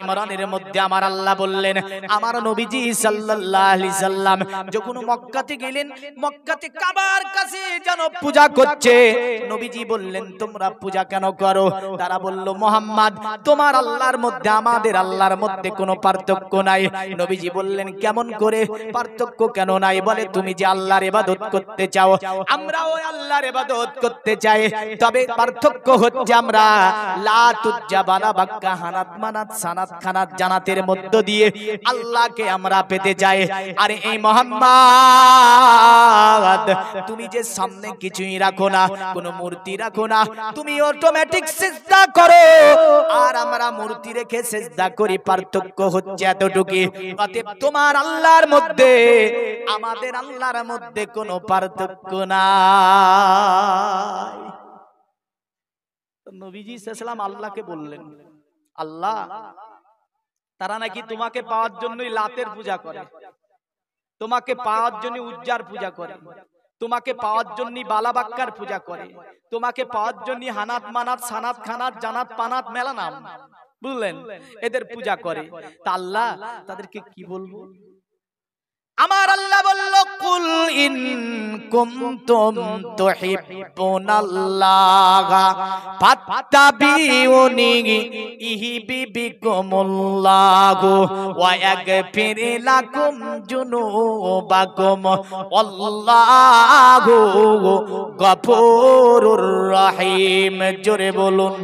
ইমরানের মধ্যে আমার আল্লাহ বললেন, আমার নবীজি সাল্লাল্লাহু আলাইহি সাল্লাম যখন মক্কাতে গেলেন, মক্কাতে কাবার কাছে যেন পূজা করছে। নবীজি বললেন, তোমরা পূজা কেন করো? তারা বলল, মুহাম্মদ, তোমার আল্লাহর মধ্যে আমাদের আল্লাহর মধ্যে কোনো পার্থক্য নাই। নবীজি বললেন, কেমন করে পার্থক্য কেন নাই? বলে, তুমি যে আল্লাহর ইবাদত করতে চাও, আমরাও আল্লাহর ইবাদত করতে চাই, তবে পার্থক্য হচ্ছে আমরা লা তুজ্জা বালা বাক্কা হানাত মানাত সানাত খানাত জানাতের মধ্য দিয়ে আল্লাহকে আমরা পেতে চাই। আরে এই মুহাম্মদ, তুমি যে সামনে কিছুই রাখো না, কোনো মূর্তি রাখো না, তুমি অটোমেটিক সিজদা করো, আর আমরা মূর্তি রেখে সিজদা করি, পার্থক্য হচ্ছে এতটুকু। অতএব তোমার আল্লাহর মধ্যে আমাদের আল্লাহর মধ্যে কোনো পার্থক্য নাই। নবীজি সাল্লাল্লাহু আলাইহি ওয়াসাল্লাম আল্লাহকে বললেন, আল্লাহ, তারা নাকি তোমাকে পাওয়ার জন্যই লাতের পূজা করে, তোমাকে পাওয়ার জন্য উজ্জার পূজা করে, তোমাকে পাওয়ার জন্য বালাবাক্কার পূজা করে, তোমাকে পাওয়ার জন্য হানাত মানাত সানাত খানাত জানাত পানাত মেলা নাম, বুঝলেন, এদের পূজা করে। তা আল্লাহ তাদেরকে কি বলবো? আমার আল্লাহ বলল, কুল ইন কুনতুম তুহিব্বুনাল্লাহ ফাত্তাবিউনি ইহিবিবিকুমুল্লাহু ওয়া ইয়াগফির লাকুম যুনুবাকুম আল্লাহু গফুরুর রহিম। জোরে বলুন।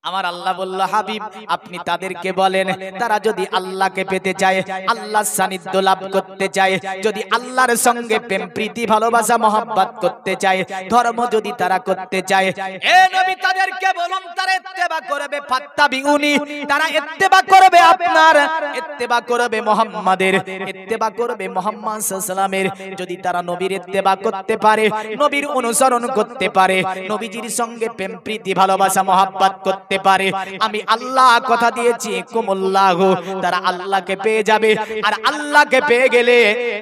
আমার আল্লাহ বলল, হাবিব, আপনি তাদেরকে বলেন, তারা যদি আল্লাহকে পেতে চায়, আল্লাহর সান্নিধ্য লাভ করতে চায়, যদি আল্লাহর সঙ্গে প্রেম প্রীতি ভালোবাসা মহব্বত করতে চায়, ধর্ম যদি তারা করতে চায়, এ নবী তাদেরকে বলুন, তারা ইত্তেবা করবে ফাত্তাবিউনি, তারা ইত্তেবা করবে আপনার, ইত্তেবা করবে মুহাম্মাদের, ইত্তেবা করবে মুহাম্মদ সাল্লাল্লাহু আলাইহি ওয়াসাল্লামের। যদি তারা নবীর ইত্তেবা করতে পারে, নবীর অনুসরণ করতে পারে, নবীজির সঙ্গে প্রেম প্রীতি ভালোবাসা মহব্বত করতে পারে, আমি আল্লাহ কথা দিয়েছি, কুমুল্লাহু, তারা আল্লাহকে পেয়ে যাবে। আর আল্লাহকে পেয়ে গেলে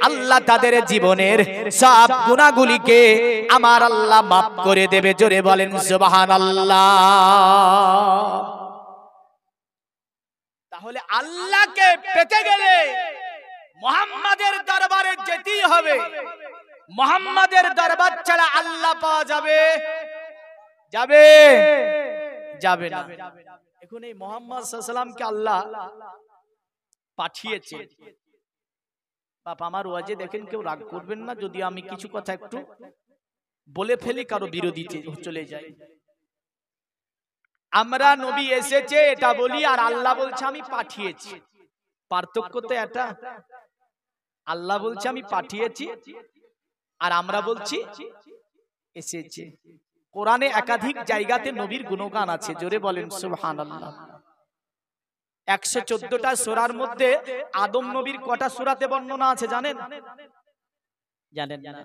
আল্লাহ তাদের জীবনের সব গুনাহগুলিকে আমার আল্লাহ মাফ করে দেবে। জোরে বলেন সুবহানাল্লাহ। তাহলে আল্লাহকে পেতে গেলে মুহাম্মাদের দরবারে যেতেই হবে। মুহাম্মাদের দরবার ছাড়া আল্লাহ পাওয়া যাবে? যাবে? যাবে না। এখন এই মুহাম্মদ সাল্লাল্লাহু আলাইহি ওয়াসাল্লামকে আল্লাহ পাঠিয়েছে। বাপ, আমার ওয়াজে দেখেন, কেউ রাগ করবেন না যদি আমি কিছু কথা একটু বলে ফেলি, কারো বিরোধীতে চলে যায়। আমরা নবী এসেছে এটা বলি, আর আল্লাহ বলছে আমি পাঠিয়েছি। পার্থক্য তো এটা। আল্লাহ বলছে আমি পাঠিয়েছি, আর আমরা বলছি এসেছে। কোরআনে একাধিক জায়গাতে নবীর গুণগান আছে। জোরে বলেন সুবহানাল্লাহ। 114টা সূরার মধ্যে আদম নবীর কটা সূরাতে বর্ণনা আছে জানেন? জানেন না?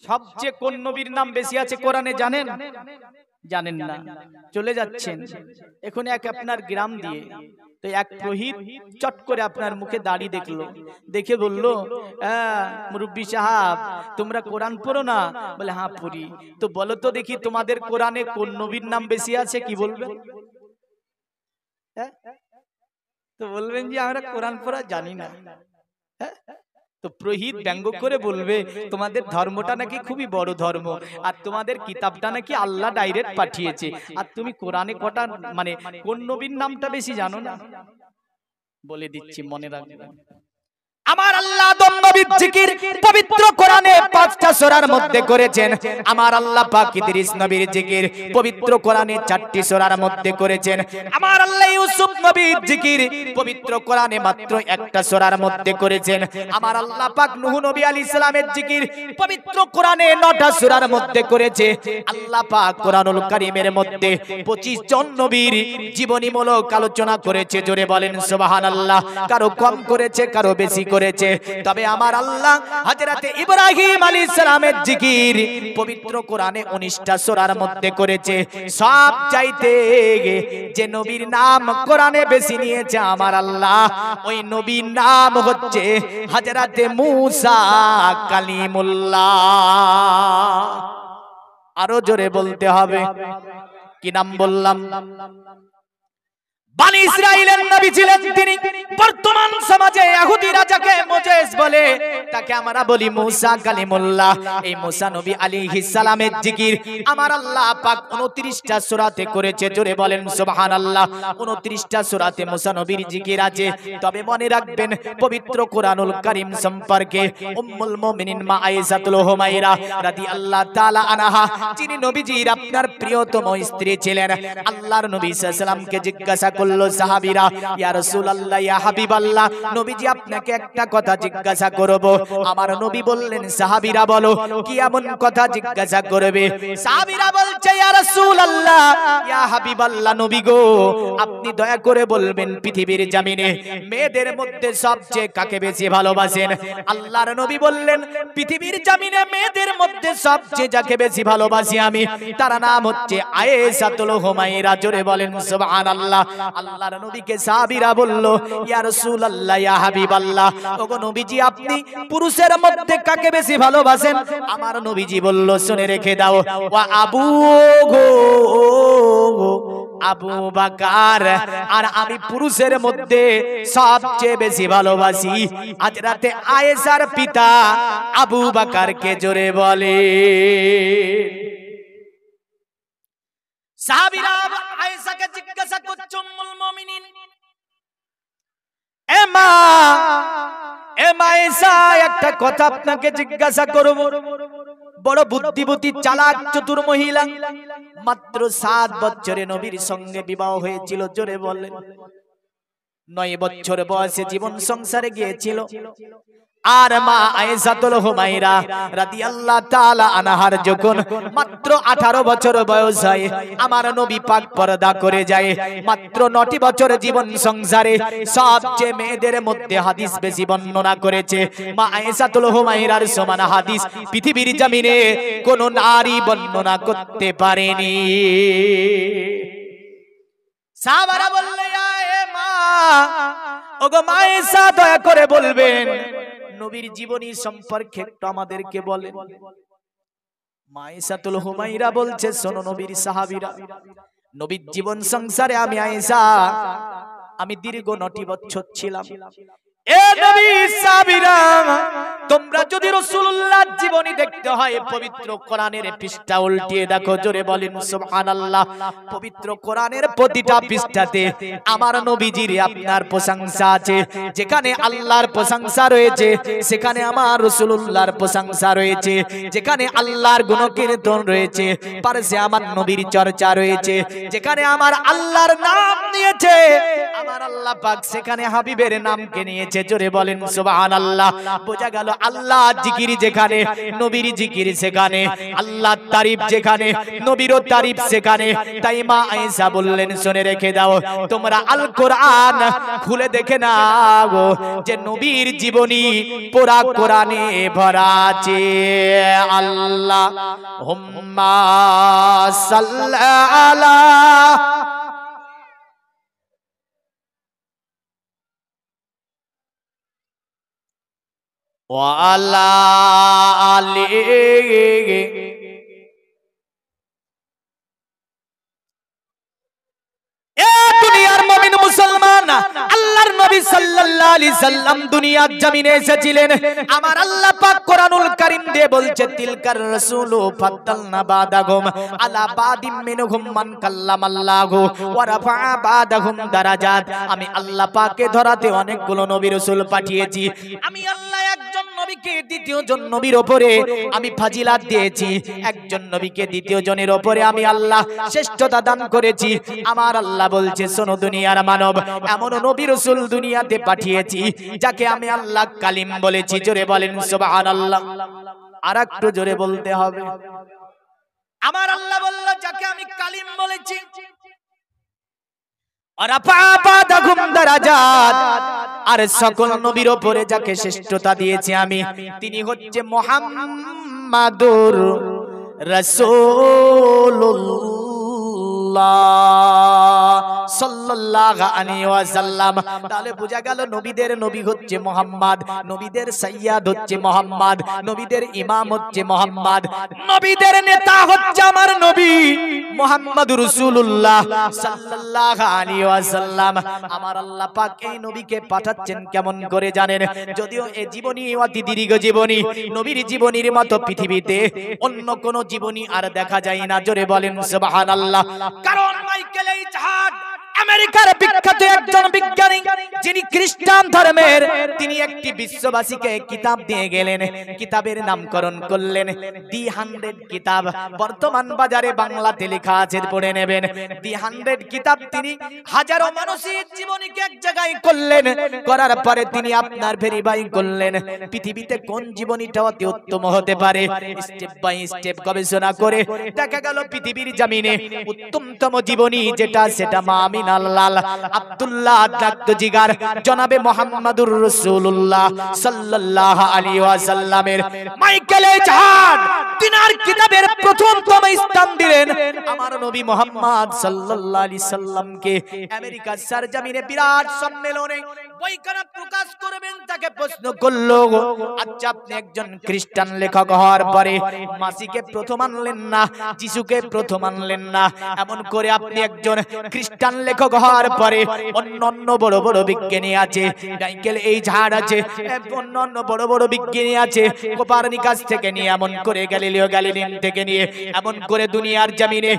সবচেয়ে কোন নবীর নাম বেশি আছে কোরআনে জানেন? জানেন না। চলে যাচ্ছেন এখন এক আপনার গ্রাম দিয়ে, তো এক পুরোহিত চট করে আপনার মুখে দাড়ি দেখলো, দেখে বলল, মুরব্বি সাহেব, তোমরা কোরআন পড়ো না? বলে, হ্যাঁ পড়ি। তো বলো তো দেখি, তোমাদের কোরআনে কোন নবীর নাম বেশি আছে? কি বলবে? তো বলবেন যে আমরা কোরআন পড়া জানি না। তো পুরোহিত ব্যঙ্গ করে বলবে, তোমাদের ধর্মটা নাকি খুবই বড় ধর্ম, আর তোমাদের কিতাবটা নাকি আল্লাহ ডাইরেক্ট পাঠিয়েছে, আর তুমি কোরআনে কটা মানে কোন নবীর নামটা বেশি জানো না? বলে দিচ্ছি, মনে রাখবেন। আমার আল্লাহ আদম নবীর জিকির পবিত্র কোরআনে 5টা সূরার মধ্যে করেছেন। আমার আল্লাহ পাক ইদ্রিস নবীর জিকির পবিত্র কোরআনে 4টি সূরার মধ্যে করেছেন। আমার আল্লাহ ইউসুফ নবীর জিকির পবিত্র কোরআনে মাত্র 1টা সূরার মধ্যে করেছেন। আমার আল্লাহ পাক নূহ নবী আলাইহিস সালামের জিকির পবিত্র কোরআনে 9টা সূরার মধ্যে করেছে। আল্লাহ পাক কোরআনুল কারীমের মধ্যে 25 জন নবীর জীবনীমূলক আলোচনা করেছে। জোরে বলেন সুবহানাল্লাহ। কারো কম করেছে, কারো বেশি করেছে। তবে আমার আল্লাহ হযরতে ইব্রাহিম আলাইহিস সালামের জিকির পবিত্র কোরআনে 19টা সূরার মধ্যে করেছে। সব চাইতে যে নবীর নাম কোরআনে বেশি নিয়েছে আমার আল্লাহ, ওই নবীর নাম হচ্ছে হযরতে মূসা কালিমুল্লাহ। আরো জোরে বলতে হবে। কি নাম বললাম? বানি ইসরাইলের নবী ছিলেন তিনি। বর্তমান সমাজে ইহুদিরা যাকে মোজেস বলে তাকে আমরা বলি মুসা কালিমুল্লাহ। এই মুসা নবী আলাইহিস সালামের জিকির আমার আল্লাহ পাক 29টা সূরাতে করেছে। জোরে বলেন সুবহানাল্লাহ। 29টা সূরাতে মুসা নবীর জিকির আছে। তবে মনে রাখবেন পবিত্র কোরআনুল কারীম সম্পর্কে উম্মুল মুমিনিন মা আয়েশাতুল হুমায়রা রাদিয়াল্লাহু তাআলা আনহা, যিনি নবীজির আপনার প্রিয়তম স্ত্রী ছিলেন, আল্লাহর নবী সাল্লাল্লাহু আলাইহি সাল্লামকে জিজ্ঞাসা করলো সাহাবীরা, ইয়া রাসূলুল্লাহ, ইয়া হাবিবাল্লাহ, নবীজি আপনাকে একটা কথা জিজ্ঞাসা করব। আমার নবী বললেন, সাহাবীরা বলো, কি এমন কথা জিজ্ঞাসা করবে? সাহাবীরা বলছে, ইয়া রাসূলুল্লাহ, ইয়া হাবিবাল্লাহ, নবী গো, আপনি দয়া করে বলবেন পৃথিবীর জমিনে মেয়েদের মধ্যে সবচেয়ে কাকে বেশি ভালোবাসেন? আল্লাহর নবী বললেন, পৃথিবীর জমিনে মেয়েদের মধ্যে সবচেয়ে যাকে বেশি ভালোবাসি আমি, তার নাম হচ্ছে আয়েশাতুল হুমায়রা। জোরে বলেন সুবহানাল্লাহ। আল্লাহর নবীকে সাহাবীরা বলল, ইয়া রাসূলুল্লাহ, ইয়া হাবিবাল্লাহ, ওগো নবীজি আপনি পুরুষের মধ্যে কাকে বেশি ভালোবাসেন? আমার নবীজি বলল, শুনে রেখে দাও, ওয়া আবু গো, আবু বকর, আর আমি পুরুষের মধ্যে সবচেয়ে বেশি ভালোবাসি হযরতে আয়েশার পিতা আবু বকরকে। জোরে বলে সাহাবীরা আয়েশাকে জিজ্ঞাসা করছে, উম্মুল মুমিনিন, এ মা আয়েশা, একটা কথা আপনাকে জিজ্ঞাসা করব। বড় বুদ্ধিমতী চালাক চতুর মহিলা, মাত্র 7 বছরে নবীর সঙ্গে বিবাহ হয়েছিল। জোরে বলেন 9 বছর বয়সে জীবন সংসারে গিয়েছিল। আর মা আয়েশাতুল হুমায়রা রাদিয়াল্লাহু তাআলা আনহার যখন মাত্র 18 বছর বয়স হয়, আমার নবী পাক পর্দা করে যায়। মাত্র 9টি বছর জীবন সংসারে সবচেয়ে মেয়েদের মধ্যে হাদিস বেশি বর্ণনা করেছে মা আয়েশাতুল হুমায়রার সমান হাদিস পৃথিবীর জমিনে কোন নারী বর্ণনা করতে পারেনি। সাহাবারা বললেন, এ মা, ওগো মা আয়েশা, দয়া করে বলবেন নবীর জীবনী সম্পর্কে একটু আমাদেরকে বলেন। মা আয়েশাতুল হুমায়রা বলছে, শোনো নবীর সাহাবীরা, নবীর জীবন সংসারে আমি আয়েশা, আমি দীর্ঘ 9টি বছর ছিলাম। এ নবীর সাহাবীরা, তোমরা যদি রাসূলুল্লাহর জীবনী দেখতে হয়, পবিত্র কোরআনের পৃষ্ঠা উল্টিয়ে দেখো। জোরে বলেন সুবহানাল্লাহ। পবিত্র কোরআনের প্রতিটা পৃষ্ঠাতে আমার নবীজির আপনার প্রশংসা আছে। যেখানে আল্লাহর প্রশংসা রয়েছে সেখানে আমার রাসূলুল্লাহর প্রশংসা রয়েছে। যেখানে আল্লাহর গুণকীর্তন রয়েছে পাশে আমার নবীর চর্চা রয়েছে। যেখানে আমার আল্লাহর নাম নিয়েছে আমার আল্লাহ পাক, সেখানে হাবিবের নামকে নিয়েছে। জোরে বলেন সুবহানাল্লাহ। বোঝা গেল আল্লাহ জিকির যেখানে, নবীর জিকির সেখানে, আল্লাহর তারিফ যেখানে, নবীরও তারিফ সেখানে। তাই মা আয়েশা বললেন, শুনে রেখে দাও, তোমরা আল কোরআন খুলে দেখে নাও যে নবীর জীবনী পুরা কোরআনে ভরা আছে। আল্লাহুম্মা সাল্লি আলা ওয়া আলা আলিহি দুনিয়ার মুমিন মুসলমান, আল্লাহর নবী সাল্লাল্লাহু আলাইহি সাল্লাম দুনিয়ার জমিনে এসেছিলেন। আমার আল্লাহ পাক কোরআনুল কারীম দিয়ে বলছে, তিলকার রাসূলু ফাদ্দালনা বাদাহুম আলা বাদিম মিনহুম মান কাল্লামাল্লাহু ওয়া রাফা বাদাহুম দারাজাত। আমি আল্লাহ পাকে ধরাতে অনেকগুলো নবী রাসূল পাঠিয়েছি। আমি আল্লাহ একজন নবীকে দ্বিতীয় জন নবীর উপরে আমি ফাজিলাত দিয়েছি, একজন নবীকে দ্বিতীয় জনের উপরে আমি আল্লাহ শ্রেষ্ঠতা দান করেছি। আমার আল্লাহ বলছে, শোনো দুনিয়ার মানব, এমন নবী রাসূল দুনিয়াতে পাঠিয়েছি যাকে আমি আল্লাহ কালিম বলেছি। জোরে বলেন সুবহানাল্লাহ। আর একটু জোরে বলতে হবে। আমার আল্লাহ বলল, যাকে আমি কালিম বলেছি, আর সকল নবীর উপরে যাকে শ্রেষ্ঠতা দিয়েছি আমি, তিনি হচ্ছে মুহাম্মাদুর রাসূলুল্লাহ। সাল্লাল্লাহু আলাইহি ওয়াসাল্লাম। তাহলে বোঝা গেল নবীদের নবী হচ্ছে মুহাম্মদ, নবীদের সাইয়্যিদ হচ্ছে মুহাম্মদ, নবীদের ইমাম হচ্ছে মুহাম্মদ, নবীদের নেতা হচ্ছে আমার নবী মুহাম্মদুর রাসূলুল্লাহ সাল্লাল্লাহু আলাইহি ওয়াসাল্লাম। আমার আল্লাহ পাক এই নবীকে পাঠাচ্ছেন কেমন করে জানেন? যদিও এই জীবনী অতি দীর্ঘ জীবনী, নবীর জীবনীর মতো পৃথিবীতে অন্য কোন জীবনী আর দেখা যায় না। জোরে বলেন সুবহানাল্লাহ। কারণ মাইকেল এইচ হার্ট আমেরিকার বিখ্যাত একজন বিজ্ঞানী, যিনি খ্রিস্টান ধর্মের, তিনি একটি বিশ্ববাসীকে কিতাব দিয়ে গেলেন। কিতাবের নামকরণ করলেন দি 100 কিতাব। বর্তমান বাজারে বাংলাতে লেখা আছে, পড়ে নেবেন। দি 100 কিতাব তিনি হাজারো মানুষের জীবনীকে এক জায়গায় করলেন, করার পরে তিনি আপনার ভেরিফাই করলেন পৃথিবীতে কোন জীবনীটা অতি উত্তম হতে পারে। স্টেপ বাই স্টেপ গবেষণা করে দেখা গেল পৃথিবীর জমিনে উত্তমতম জীবনী যেটা, সেটা মা আমিনাল্লাহ আব্দুল্লাহ দাগদজিগার জনাবে মুহাম্মদুর রাসূলুল্লাহ সাল্লাল্লাহু আলাইহি ওয়াসাল্লামের মাইকেল এইচ হার্ট তিনার কিতাবের প্রথমতম স্থান দিলেন আমার নবী মুহাম্মদ সাল্লাল্লাহু আলাইহি সাল্লামকে। আমেরিকার সরজমিনে বিরাট সম্মেলনে বইখানা প্রকাশ করবেন, তাকে প্রশ্ন করলো, আচ্ছা আপনি একজন খ্রিস্টান লেখক হওয়ার পরে মাসিকে প্রথম আনলেন না, যিশুকে প্রথম আনলেন না, এমন করে আপনি একজন খ্রিস্টান লেখক হওয়ার পরে অন্যান্য বড় বড় বিজ্ঞানী আছে, মাইকেল এইচ হার্ট আছে, অন্যান্য বড় বড় বিজ্ঞানী আছে, কোপারনিকাস থেকে নিয়ে এমন করে গ্যালিলিও গ্যালিলিয়ান থেকে নিয়ে এমন করে দুনিয়ার জমিনে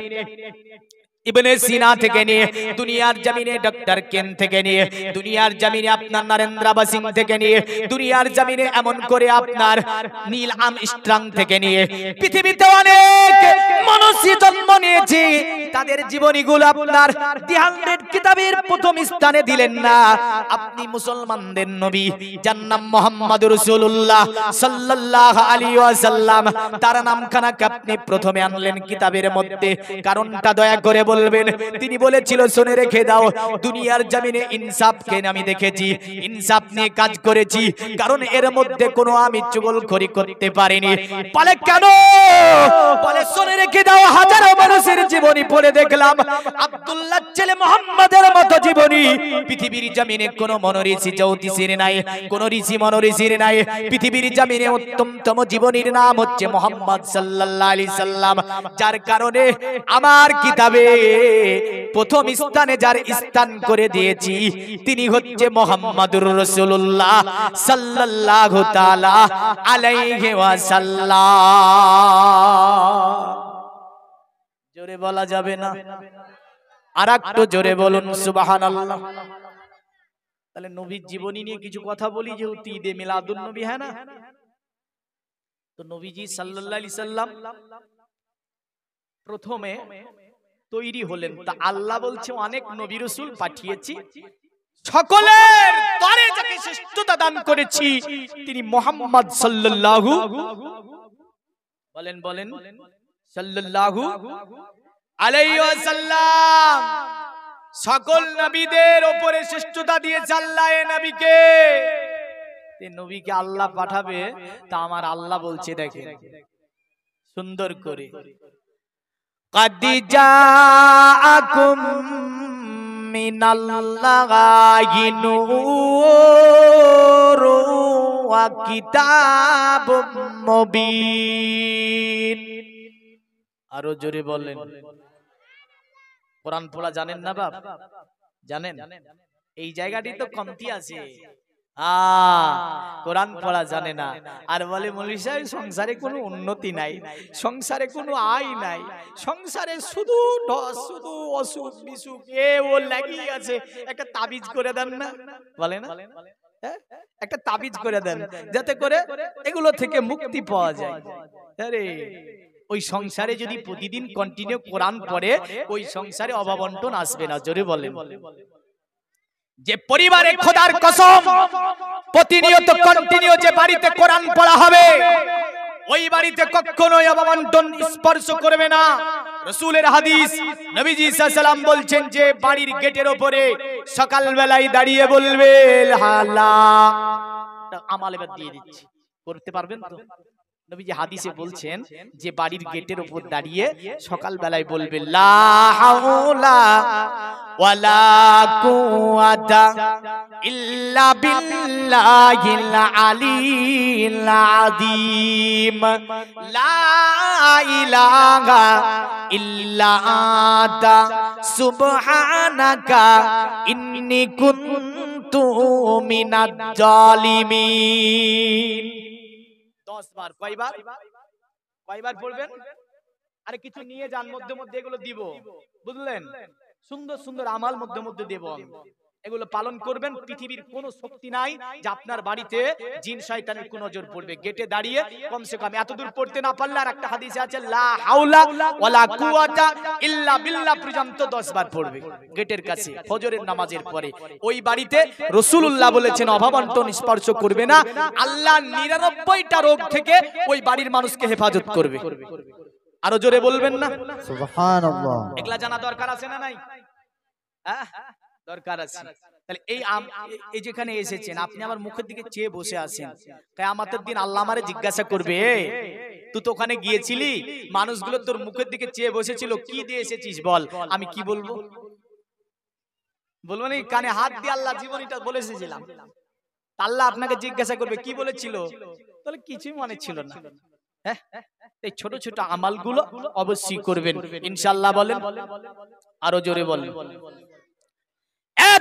ইবনে সিনা থেকে নিয়ে দুনিয়ার জমিনে ডক্টর কেন থেকে নিয়ে দুনিয়ার জমিনে আপনার নরেন্দ্র বাসিং থেকে নিয়ে দুনিয়ার জমিনে এমন করে আপনার নীল আর্মস্ট্রং থেকে নিয়ে পৃথিবীতে অনেক মানুষ জন্ম নিয়েছে, তাদের জীবনীগুলো আপনার দি 100 কিতাবের প্রথম স্থানে দিলেন না। আপনি মুসলমানদের নবী যার নাম মুহাম্মদুর রাসূলুল্লাহ সাল্লাল্লাহু আলাইহি ওয়াসাল্লাম, তার নামখানাকে আপনি প্রথমে আনলেন কিতাবের মধ্যে। কারণটা দয়া করে বলবেন। তিনি বলেছিল, শুনে রেখে দাও, দুনিয়ার জমিনে ইনসাফকে আমি দেখেছি, ইনসাফ নিয়ে কাজ করেছি, কারণ এর মধ্যে কোনো আমি চুগলখড়ি করতে পারিনি। বলে কেন? বলে শুনে রেখে দাও, হাজারো মানুষের জীবনী পড়ে দেখলাম আব্দুল্লাহ ছেলে মুহাম্মাদের মতো জীবনী পৃথিবীর জমিনে কোনো মনঋষি জ্যোতিষীর নাই, কোন ঋষি মনঋষির নাই। পৃথিবীর জমিনে উত্তমতম জীবনীর নাম হচ্ছে মুহাম্মদ সাল্লাল্লাহু আলাইহি সাল্লাম, যার কারণে আমার কিতাবে প্রথম স্থানে যার স্থান করে দিয়েছি তিনি হচ্ছে মুহাম্মদুর রাসূলুল্লাহ সাল্লাল্লাহু তাআলা আলাইহি ওয়াসাল্লাম। জোরে বলা যাবে না? আরেকটু জোরে বলুন সুবহানাল্লাহ। তাহলে নবীর জীবনী নিয়ে কিছু কথা বলি, যেহেতু ঈদে মিলাদুন নবী হ্যাঁ না, তো নবীজি সাল্লাল্লাহু আলাইহি সাল্লাম প্রথমে তৈরি হলেন। তা আল্লাহ বলছে অনেক নবী রাসূল পাঠিয়েছি, সকলের তরে যাকে শ্রেষ্ঠতা দান করেছি তিনি মুহাম্মদ সাল্লাল্লাহু বলেন বলেন সাল্লাল্লাহু আলাইহি ওয়াসাল্লাম। সকল নবীদের উপরে শ্রেষ্ঠতা দিয়েছে আল্লাহ এই নবীকে। এই নবীকে আল্লাহ পাঠাবে, তা আমার আল্লাহ বলছে দেখেন সুন্দর করে, قد جاءكم من الله نور وكتاب مبين। আরো জোরে বলেন। কোরআন পড়া জানেন না বাপ? জানেন? এই জায়গাটি তো কমতি আছে, কোরআন পড়া জানে না, আর বলে মৌলভী সাহেব সংসারে কোনো উন্নতি নাই, সংসারে কোনো আয় নাই, সংসারে শুধু শুধু অসুখ বিসুখ এ ও লাগিয়ে আছে, একটা তাবিজ করে দেন না, বলে না, একটা তাবিজ করে দেন যাতে করে এগুলো থেকে মুক্তি পাওয়া যায়। আরে ওই সংসারে যদি প্রতিদিন কন্টিনিউ কোরআন পড়ে ওই সংসারে অভাবন্টন আসবে না। জোরে বলেন। যে পরিবারে খোদার কসম প্রতিনিয়ত কন্টিনিউ যে বাড়িতে কোরআন পড়া হবে ওই বাড়িতে কখনোই অভাবন্টন স্পর্শ করবে না। রাসূলের হাদিস, নবীজি সাল্লাল্লাহু আলাইহি সাল্লাম বলছেন যে বাড়ির গেটের উপরে সকাল বেলায় দাঁড়িয়ে বলবে হালা, আমাল এবার দিয়ে দিচ্ছি, করতে পারবেন তো? নবীজি হাদিসে বলছেন যে বাড়ির গেটের উপর দাঁড়িয়ে সকাল বেলায় বলবে লা হাওলা ওয়ালা কুওয়াতা ইল্লা বিল্লাহিল আলিয়্যিল আযীম লা ইলাহা ইল্লা আনতা সুবহানাকা ইন্নী কুনতু মিনাজ জালিমিন। 10 বার। কয়বার পড়বেন? আরে কিছু নিয়ে যান, মধ্যে মধ্যে এগুলো দিব, বুঝলেন? সুন্দর সুন্দর আমাল মধ্যে মধ্যে দেব, এগুলো পালন করবেন। পৃথিবীর কোনো শক্তি নাই যে আপনার বাড়িতে জিন শয়তানের কোন নজর পড়বে। গেটে দাঁড়িয়ে কমসে কম এত দূর পড়তে না পারলে আর একটা হাদিসে আছে লা হাওলা ওয়ালা কুওয়াতা ইল্লা বিল্লাহ পর্যন্ত 10 বার পড়বে গেটের কাছে ফজরের নামাজের পরে। ওই বাড়িতে রাসূলুল্লাহ বলেছেন অভাবন্টন স্পর্শ করবে না। আল্লাহ 99টা রোগ থেকে ওই বাড়ির মানুষকে হেফাজত করবে। আরো জোরে বলবেন না সুবহানাল্লাহ? এগুলা জানা দরকার আছে না নাই? হ্যাঁ, দরকার আছে। তাহলে এই যেখানে এসেছেন আপনি আমার মুখের দিকে চেয়ে বসে আছেন, কিয়ামতের দিন আল্লাহ আমারে জিজ্ঞাসা করবে তুই তো ওখানে গিয়েছিলি, মানুষগুলো তোর মুখের দিকে চেয়ে বসেছিল, কি দিয়ে এসেছিস বল? আমি কি বলবো? বলবো না কানে হাত দিয়ে আল্লাহ জীবনীটা বলে এসেছিলাম। আল্লাহ আপনাকে জিজ্ঞাসা করবে কি বলেছিল? তাহলে কিছুই মনে ছিল না। হ্যাঁ, এই ছোট ছোট আমালগুলো অবশ্যই করবেন ইনশাআল্লাহ। বলেন আরো জোরে বলেন।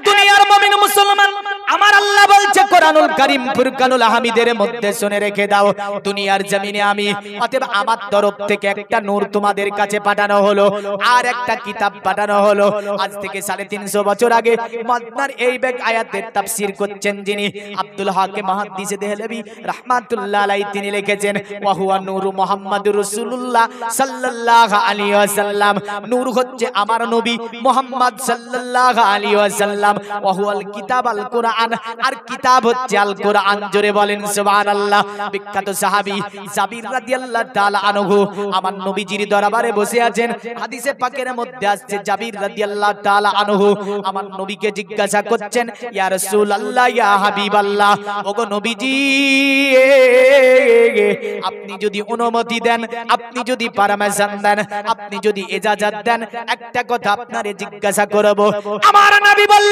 দুনিয়ার মুমিন মুসলমান, আমার আল্লাহ বলছে কোরআনুল কারীম ফুরকানুল হামিদের মধ্যে শুনে রেখে দাও, দুনিয়ার জমিনে আমি অতএব আমার তরফ থেকে একটা নূর তোমাদের কাছে পাঠানো হলো, আর একটা কিতাব পাঠানো হলো। আজ থেকে 350 বছর আগে মদনার এই বেগ আয়াতের তাফসীর করছেন যিনি আব্দুল হাকিম মুহাদ্দিসে দেহলভী রাহমাতুল্লাহ আলাইহি, তিনি লিখেছেন ওয়া হুয়া নূরু মুহাম্মাদুর রাসূলুল্লাহ সাল্লাল্লাহু আলাইহি ওয়াসাল্লাম। নূর হচ্ছে আমার নবী মুহাম্মদ সাল্লাল্লাহু আলাইহি ওয়াসাল্লাম। ওয়া হুয়াল কিতাব আল কোরআন, আর কিতাব হচ্ছে আল কোরআন। জোরে বলেন সুবহানাল্লাহ। বিখ্যাত সাহাবী জাবির রাদিয়াল্লাহু তাআলা আনহু আমার নবীজির দরবারে বসে আছেন। হাদিসে পাকের মধ্যে আসছে জাবির রাদিয়াল্লাহু তাআলা আনহু আমার নবীকে জিজ্ঞাসা করছেন ইয়া রাসূলুল্লাহ ইয়া হাবিবাল্লাহ, ওগো নবীজি আপনি যদি অনুমতি দেন, আপনি যদি পারমিশন দেন, আপনি যদি ইজাজত দেন, একটা কথা আপনারে জিজ্ঞাসা করব। আমার নবী বললেন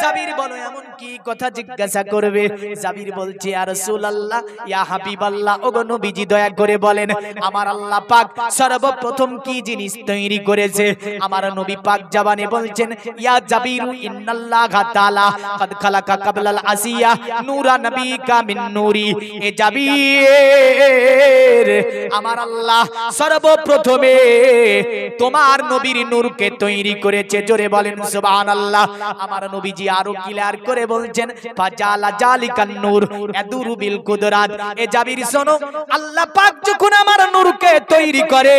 জাবির বলো এমন কি কথা জিজ্ঞাসা করবে? জাবির বলছে ইয়া রাসূলুল্লাহ ইয়া হাবিবাল্লাহ, ওগো নবীজি দয়া করে বলেন আমার আল্লাহ পাক সর্বপ্রথম কি জিনিস তৈরি করেছে? আমার নবী পাক জবানে বলছেন ইয়া জাবিরু ইন্নাল্লাহা তাআলা কাদ খালাকা কাবলাল আসিয়া নূরা নবিকা মিন নূরি। এ জাবির আমার আল্লাহ সর্বপ্রথমে তোমার নবীর নূরকে তৈরি করেছে। জোরে বলেন সুবহানাল্লাহ। আমার নবীজি আরো ক্লিয়ার করে বলছেন ফাজালা জালিকান নূর ইয়াদুরু বিল কুদরাত। এ জাবির শোনো, আল্লাহ পাক যখন আমার নূরকে তৈরি করে,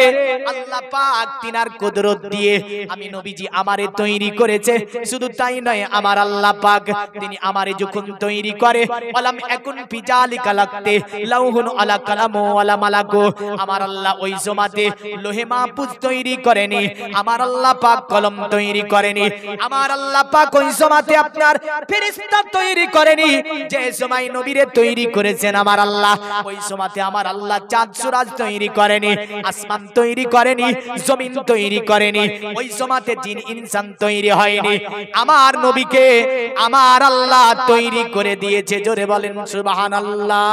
আল্লাহ পাক তিনার কুদরত দিয়ে আমি নবীজি আমারে তৈরি করেছে। শুধু তাই নয়, আমার আল্লাহ পাক তিনি আমারে যখন তৈরি করে আলাম এখন ফিজালিকা লাগতে লাউহুন আলা কালামু আলা মালাকু, আমার আল্লাহ ওই জমাতে লোহে মাহফুজ তৈরি করেনি, আমার আল্লাহ পাক কলম তৈরি করেনি, আমার আল্লাহ পাক ওই জমাতে আপনার ফেরেশতা তৈরি করেনি। যে সময় নবীরে তৈরি করেছেন আমার আল্লাহ, ওই জমাতে আমার আল্লাহ চাঁদ সূরজ তৈরি করেনি, আসমান তৈরি করেনি, জমিন তৈরি করেনি, ওই জমাতে জিন ইনসান তৈরি হয়নি। আমার নবীকে আমার আল্লাহ তৈরি করে দিয়েছে। জোরে বলেন সুবহানাল্লাহ।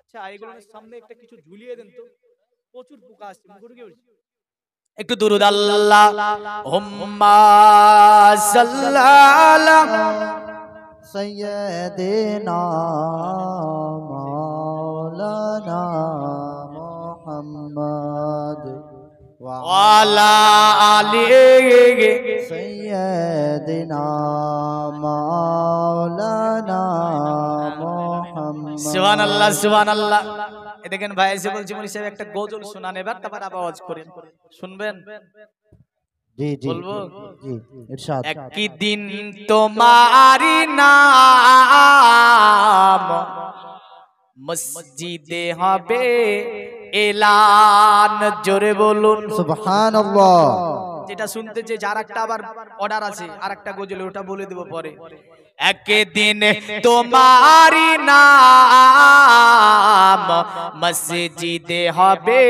আচ্ছা এগুলোর সামনে একটা কিছু ঝুলিয়ে দেন তো, প্রচুর পোকা আসছে মুখে ঢুকে পড়ছে। একটু দুরূদ আল্লাহুম্মা সাল্লাল্লাহু সাইয়্যিদিনা মাওলানা মুহাম্মদ ওয়া আলা আলিহি সাইয়্যিদিনা মাওলানা মুহাম্মদ। সুবহানাল্লাহ সুবহানাল্লাহ। এ দেখেন ভাই এসে বলছি মনি সাহেব একটা গজল শোনান, এবার তারপর আওয়াজ করেন, শুনবেন? জি জি বলবো জি ইরশাদ। একদিন তোমারি নাম মসজিদে হবে এলান। জোরে বলুন সুবহানাল্লাহ। যেটা শুনতে চেয়ে যার একটা আবার অর্ডার আছে আর একটা গজলে ওটা বলে দেবো পরে। একদিন তোমারি নাম মসজিদে হবে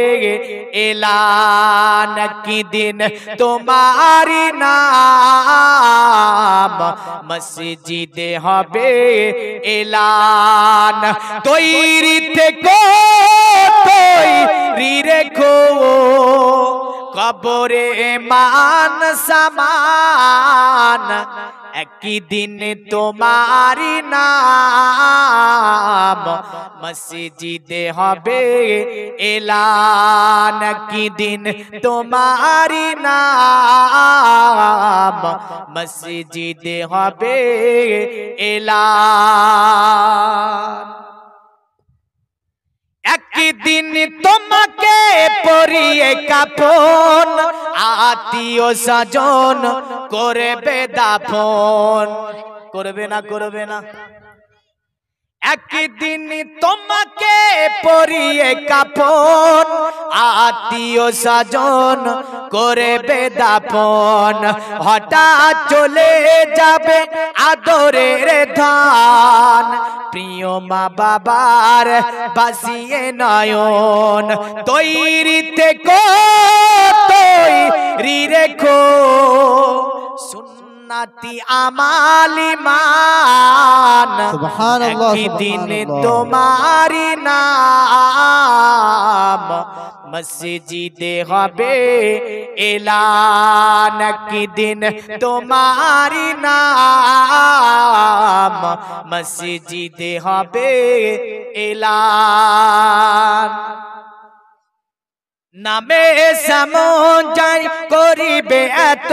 এলান, একদিন তোমারি নাম মসজিদে হবে এলান। তৈরি থেকো তৈরি রেখো কবরে মান সামান, একদিন তোমারি নাম মসজিদে হবে এলান, একদিন তোমারি নাম মসজিদে হবে এলান। একদিন তোমাকে পরিয়ে কাফন আত্মীয় স্বজন করবে দাফন, করবে না করবে না? একদিন তোমাকে পরিয়ে কাফন আত্মীয় স্বজন করবে দাফন, হঠাৎ চলে যাবে আদরের ধান, প্রিয় মা বাবার বাসিয়ে নয়ন। তৈরি থেকো তৈরি রেখো সুন্নতি আমাল ঈমান, একদিন তোমারি নাম মসজিদে হবে এলান, একদিন তোমারি নাম মসজিদে হবে এলান। নামে সমজাই করিবে এত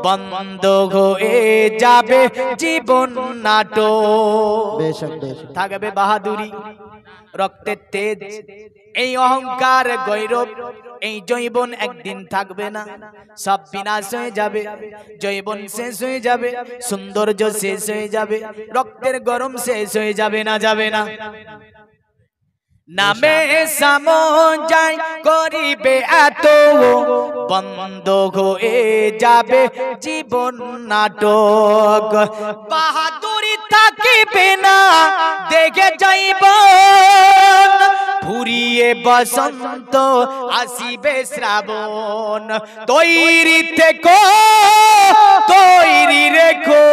বন্ধ হয়ে যাবে জীবন নাটক, থাকবে বাহাদুরি রক্তের তেজ, এই অহংকার গৌরব এই জৈবন একদিন থাকবে না, সব বিনাশ হয়ে যাবে, জৈবন শেষ হয়ে যাবে, সৌন্দর্য শেষ হয়ে যাবে, রক্তের গরম শেষ হয়ে যাবে না, যাবে না। নামে সমজাই করিবে এত বন্ধ হয়ে যাবে জীবন নাটক, বাহাদুরি থাকিবে না দেখে যাইব ফুরিয়ে বসন্ত আসিবে শ্রাবণ। তৈরি থেকো তৈরি রেখো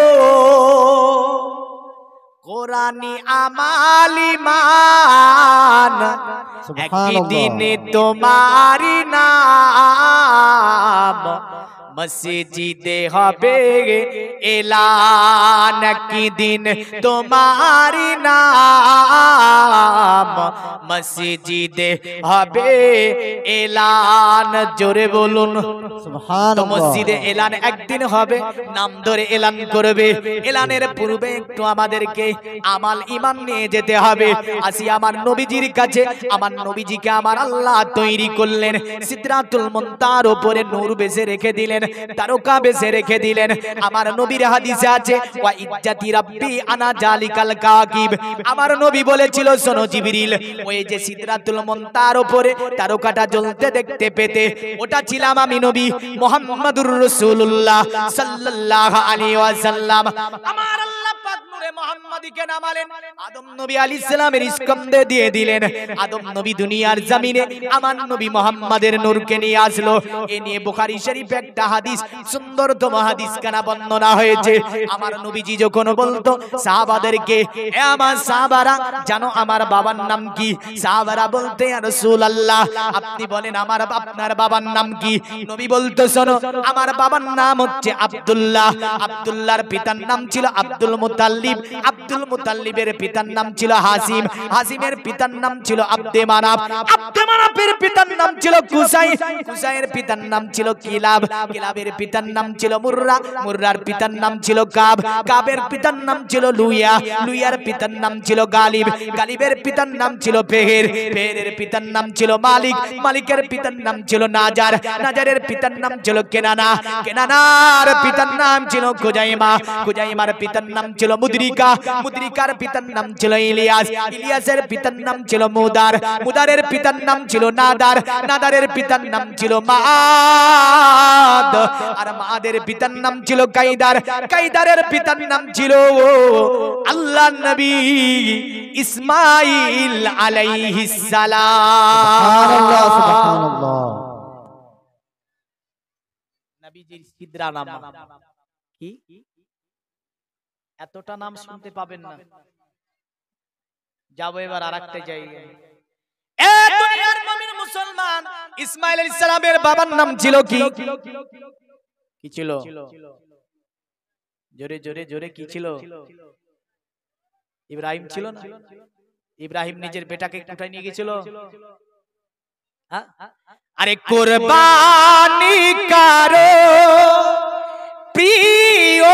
কোরআনি আমাল ঈমান, একদিন তোমারি নাম মসজিদে হবে এলান, একদিন তোমারি নাম মসজিদে হবে এলান। জোরে বলুন তো মসজিদে এলান একদিন হবে, নাম ধরে এলান করবে। এলানের পূর্বে একটু আমাদেরকে আমাল ঈমান নিয়ে যেতে হবে। আসি আমার নবীজির কাছে। আমার নবীজিকে আমার আল্লাহ তৈরি করলেন, সিদরাতুল মুনতাহার উপরে নূর বেশে রেখে দিলেন, তারকা বেশে রেখে দিলেন। আমার নবীর হাদিসে আছে ওয়া ইজ্জাতি রাব্বি আনা জালিকাল কাকিব, আমার নবী বলেছিল শোনো জিবরিল, ওই যে সিদরাতুল মুনতাহার উপরে তারকাটা জ্বলতে দেখতে পেতে, ওটা ছিলাম আমি নবী মুহাম্মাদুর রাসূলুল্লাহ সাল্লাল্লাহু আলাইহি ওয়াসাল্লাম। আমার আল্লাহ পাক নূরে মুহাম্মাদিকে নামালেন, আদম নবী আলাইহিস সালামের স্কন্ধে দিয়ে দিলেন। আদম নবী দুনিয়ার জমিনে আমার নবী মুহাম্মাদের নূরকে নিয়ে আসলো। এ নিয়ে বুখারী শরীফে একটা হাদিস, সুন্দরতম হাদিস কানা বর্ণনা হয়েছে। আমার নবীজি যখন বলতো সাহাবাদেরকে, এ আমার সাহাবারা জানো আমার বাবার নাম কি? সাহাবারা বলতে ইয়া রাসূলুল্লাহ আপনি বলেন আমার আপনার বাবার নাম কি? নবী বলতো শোনো আমার বাবার নাম হচ্ছে আব্দুল্লাহ, আব্দুল্লাহর পিতার নাম ছিল আব্দুল মুতাল্লিব, আব্দুল মুতাল্লিবের পিতার নাম ছিল হাসিম, হাসিমের পিতার নাম ছিল আব্দে মানাফ, আব্দে মানাফের পিতার নাম ছিল কুসাই, কুসাইয়ের পিতার নাম ছিল কিলাব, কিলাবের পিতার নাম ছিল মুররা, মুররার পিতার নাম ছিল কাব, কাবের পিতার নাম ছিল লুইয়া, লুইয়ার পিতার নাম ছিল গালিব, গালিবের পিতার নাম ছিল ফেহের, ফেহেরের পিতার নাম ছিল মালিক, মালিকের পিতার নাম ছিল নাজার, নাজারের পিতার নাম ছিল কেনানা, কেনানার পিতার নাম ছিল খুজাইমা, খুজাইমার পিতার নাম ছিল মুদরিক, মুদ্রিকা, মুদ্রিকার পিতার নাম ছিল ইলিয়াস, ইলিয়াসের পিতার নাম ছিল মুদার, মুদারের পিতার নাম ছিল নাদার, নাদারের পিতার নাম ছিল মাআদ, আর মাআদের পিতার নাম ছিল কাইদার, কাইদারের পিতার নাম ছিল আল্লাহর নবী ইসমাঈল আলাইহিস সালাম। সুবহানাল্লাহ। নবীজির সিদরা নাম কি? এতটা নাম শুনতে পাবেন না। যাবো এবার আরেকটা জায়গায়। এ দুনিয়ার মুমিন মুসলমান, ইসমাঈল আলাইহিস সালামের বাবার নাম ছিল কি? কি ছিল? জোরে জোরে জোরে কি ছিল? ইব্রাহিম ছিল না? ইব্রাহিম নিজের বেটাকে কোথায় নিয়ে গিয়েছিল? আরে কুরবানি কারো প্রিয়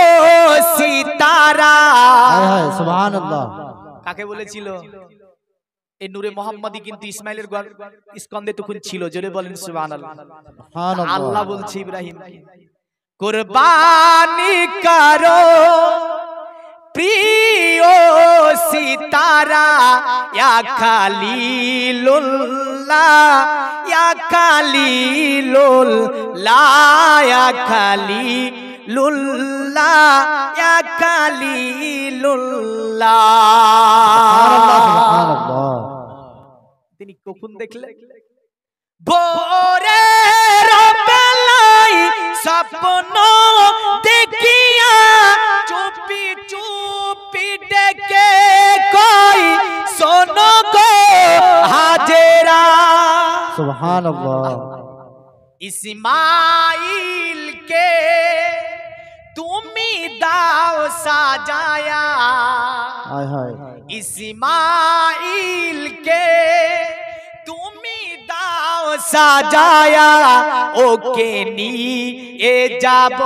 সিতারা। সুবহানাল্লাহ। কাকে বলেছিল? এই নূরে মোহাম্মদী কিন্তু ইসমাইলের স্কন্ধে তখন ছিল। জোরে বলেন সুবহানাল্লাহ। আল্লাহ বলছে ইব্রাহিম কুরবানি কারো প্রিয় সিতারা, ইয়া খালিলুল্লাহ, ইয়া খালিলুল্লাহ, ইয়া খালিলুল্লাহ, ইয়া খালিলুল্লাহ। তিনি কখন দেখলেন? ভোরের বেলায় স্বপ্ন দেখিয়া চুপি চুপি ডেকে কই শোনো গো হাজেরা। সুবহানাল্লাহ। ইসমাঈলকে তুমি দাও সাজায়া, ইসমাঈলকে তুমি দাও সাজায়া, ওকে নিয়ে যাব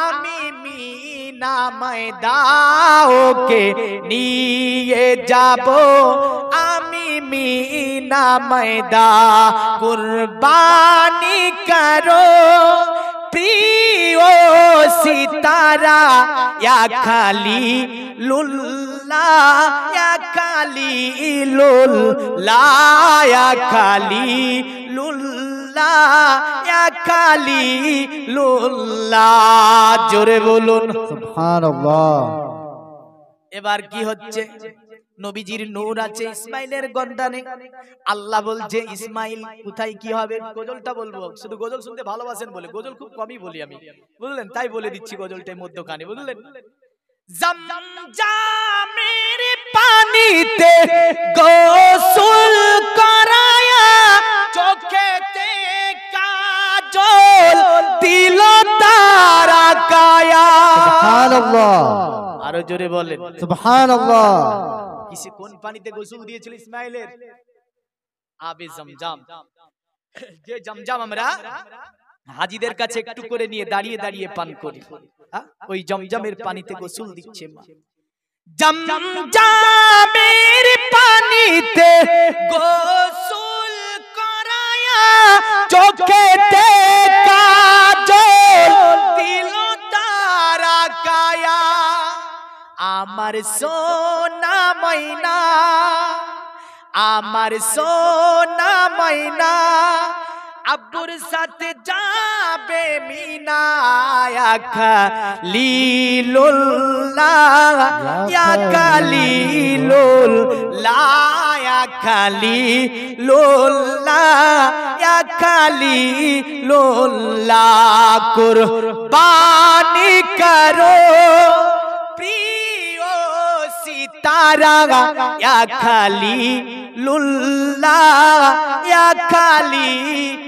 আমি মিনা ময়দান, ওকে নিয়ে যাব আমি মিনা ময়দান। কুরবানি করো প্রিয় সিতারা, ইয়া খালিলুল্লাহ, ইয়া খালিলুল্লাহ, ইয়া খালিলুল্লাহ, ইয়া খালিলুল্লাহ। জোরে বলুন সুবহানাল্লাহ। এবার কি হচ্ছে? নবীজির নূর আছে ইসমাইলের গর্দানে। আল্লাহ বলছে ইসমাইল কোথায় কি হবে? গজলটা বলবো, শুধু গজল শুনতে ভালোবাসেন বলে গজল খুব কমই বলি আমি, বুঝলেন? তাই বলে দিচ্ছি গজলটাই মধ্যখানে, বুঝলেন? জমজমের পানিতে গোসল করায়া, চোখেতে কাজল দিল তারা কায়া। সুবহানাল্লাহ। আরো জোরে বলেন সুবহানাল্লাহ। কিসে কোন পানিতে গোসল দিয়েছিল ইসমাইলের? আবে জমজম। যে জমজম আমরা হাজীদের কাছে একটু করে নিয়ে দাঁড়িয়ে দাঁড়িয়ে পান করি, ওই জমজমের পানিতে গোসল দিচ্ছে মা। জমজমের পানিতে গোসল করায়া, চোখেতে কাজল দিল তারা কায়া। আমার সোনা ময়না, আমার সোনা ময়না, আব্বুর সাথে যাবে মিনা, ইয়া খালিলুল্লাহ, ইয়া খালিলুল্লাহ, ইয়া খালিলুল্লাহ, ইয়া খালিলুল্লাহ। কুরবানি করো প্রিয় সিতারা, ইয়া খালিলুল্লাহ, ইয়া খালিলুল্লাহ।